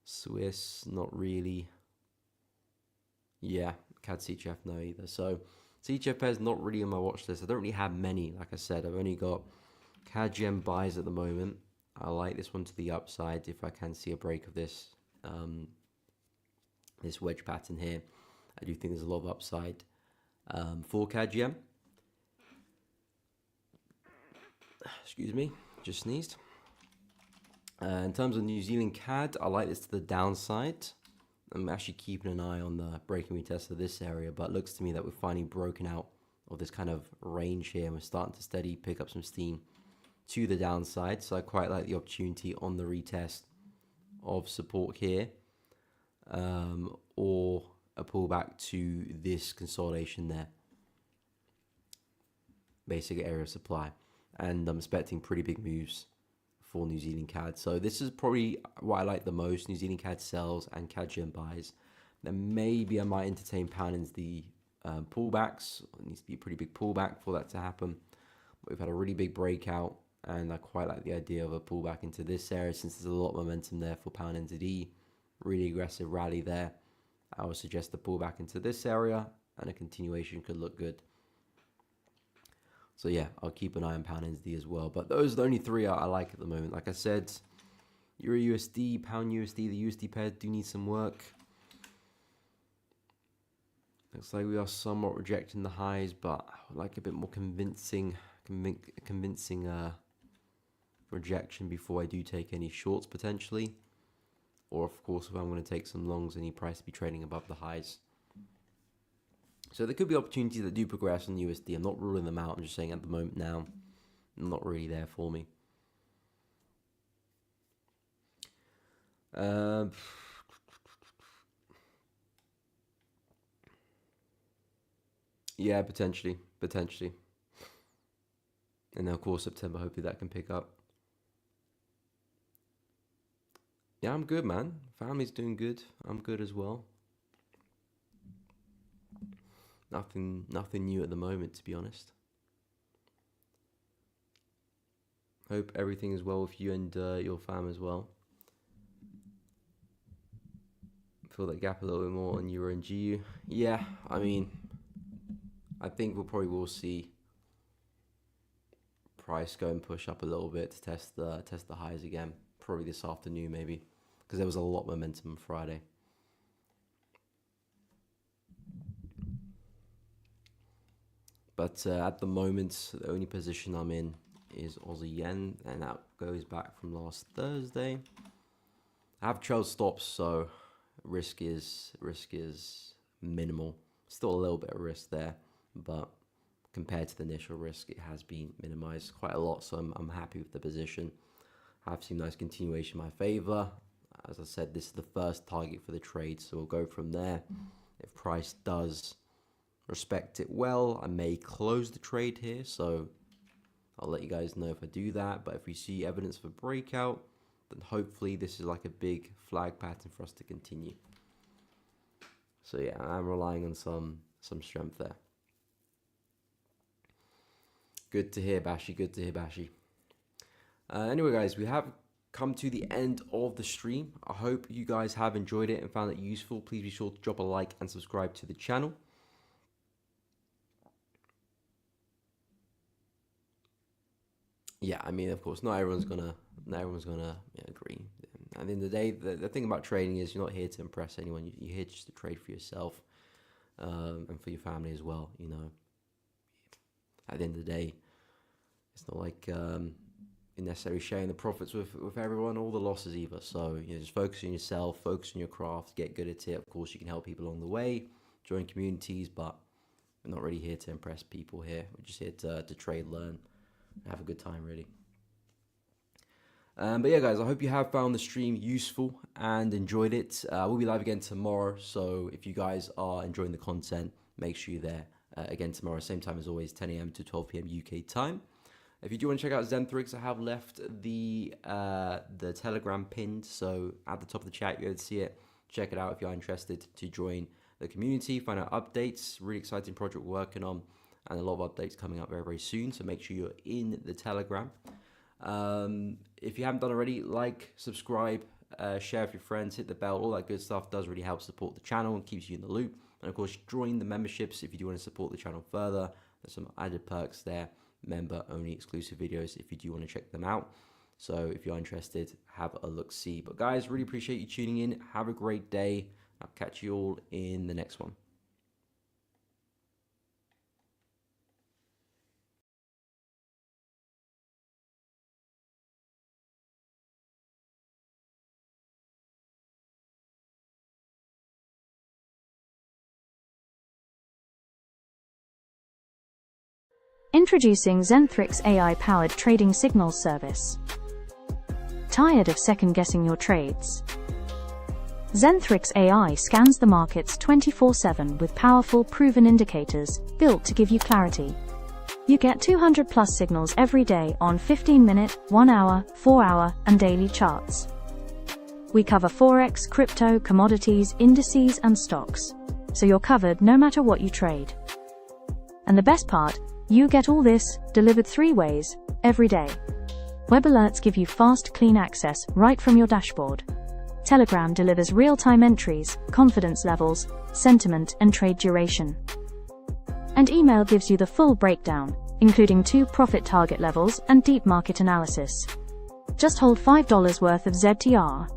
Swiss not really. Yeah, CAD CHF no either. So CHF pairs not really on my watch list. I don't really have many. Like I said, I've only got CAD gem buys at the moment. I like this one to the upside if I can see a break of this this wedge pattern here. I do think there's a lot of upside for CAD gem. Excuse me, just sneezed. In terms of New Zealand CAD, I like this to the downside. I'm actually keeping an eye on the breaking retest of this area, but it looks to me that we're finally broken out of this kind of range here, and we're starting to steady pick up some steam to the downside. So I quite like the opportunity on the retest of support here, or a pullback to this consolidation there, basic area of supply, and I'm expecting pretty big moves for New Zealand CAD. So this is probably what I like the most: New Zealand CAD sells and CAD gem buys. Then maybe I might entertain pound into the pullbacks. It needs to be a pretty big pullback for that to happen. But we've had a really big breakout, and I quite like the idea of a pullback into this area since there's a lot of momentum there for pound NZD. Really aggressive rally there. I would suggest a pullback into this area, and a continuation could look good. So yeah, I'll keep an eye on pound NZD as well. But those are the only three I like at the moment. Like I said, Euro USD, pound USD, the USD pair do need some work. Looks like we are somewhat rejecting the highs, but I would like a bit more convincing rejection before I do take any shorts potentially. Or of course, if I'm going to take some longs, any price to be trading above the highs. So there could be opportunities that do progress on USD. I'm not ruling them out. I'm just saying at the moment now, not really there for me. Yeah, potentially. And then of course September, hopefully that can pick up. Yeah, I'm good, man. Family's doing good. I'm good as well. Nothing new at the moment, to be honest. Hope everything is well with you and your fam as well. Fill that gap a little bit more on Euro and GU. Yeah, I mean, I think we'll probably see price go and push up a little bit to test the highs again, probably this afternoon maybe, because there was a lot of momentum on Friday. But at the moment, the only position I'm in is Aussie Yen, and that goes back from last Thursday. I have trailed stops, so risk is minimal. Still a little bit of risk there, but compared to the initial risk, it has been minimized quite a lot, so I'm happy with the position. I've seen nice continuation in my favor. As I said, this is the first target for the trade, so we'll go from there. If price does respect it well, I may close the trade here, so I'll let you guys know if I do that. But if we see evidence of a breakout, then hopefully this is like a big flag pattern for us to continue. So yeah, I'm relying on some strength there. Good to hear, Bashi. Good to hear, Bashi. Anyway, guys, we have come to the end of the stream. I hope you guys have enjoyed it and found it useful. Please be sure to drop a like and subscribe to the channel. Yeah, I mean, of course, not everyone's gonna agree. At the end of the day, the thing about trading is you're not here to impress anyone. You're here just to trade for yourself, and for your family as well. You know, at the end of the day, it's not like you're necessarily sharing the profits with everyone or the losses either. So just focus on yourself, focus on your craft, get good at it. Of course, you can help people along the way, join communities, but we're not really here to impress people here. We're just here to trade, learn, have a good time, really. But yeah, guys, I hope you have found the stream useful and enjoyed it. We'll be live again tomorrow, so if you guys are enjoying the content, make sure you're there again tomorrow, same time as always, 10 a.m. to 12 p.m. UK time. If you do want to check out Zenthrix, I have left the Telegram pinned, so at the top of the chat, you'll be able to see it. Check it out if you're interested to join the community, find out updates, really exciting project we're working on, and a lot of updates coming up very, very soon, so make sure you're in the Telegram. If you haven't done already, like, subscribe, share with your friends, hit the bell, all that good stuff does really help support the channel and keeps you in the loop. And of course, join the memberships if you do want to support the channel further. There's some added perks there, member only exclusive videos if you do want to check them out. So if you're interested, have a look-see. But guys, really appreciate you tuning in. Have a great day. I'll catch you all in the next one. Introducing Zenthrix AI-powered trading signals service. Tired of second-guessing your trades? Zenthrix AI scans the markets 24/7 with powerful, proven indicators built to give you clarity. You get 200+ signals every day on 15-minute, 1-hour, 4-hour, and daily charts. We cover Forex, crypto, commodities, indices, and stocks, so you're covered no matter what you trade. And the best part, you get all this delivered 3 ways, every day. Web alerts give you fast, clean access right from your dashboard. Telegram delivers real-time entries, confidence levels, sentiment, and trade duration. And email gives you the full breakdown, including 2 profit target levels and deep market analysis. Just hold $5 worth of ZTR.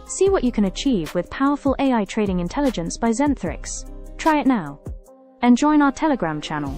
See what you can achieve with powerful AI trading intelligence by Zenthrix. Try it now. And join our Telegram channel.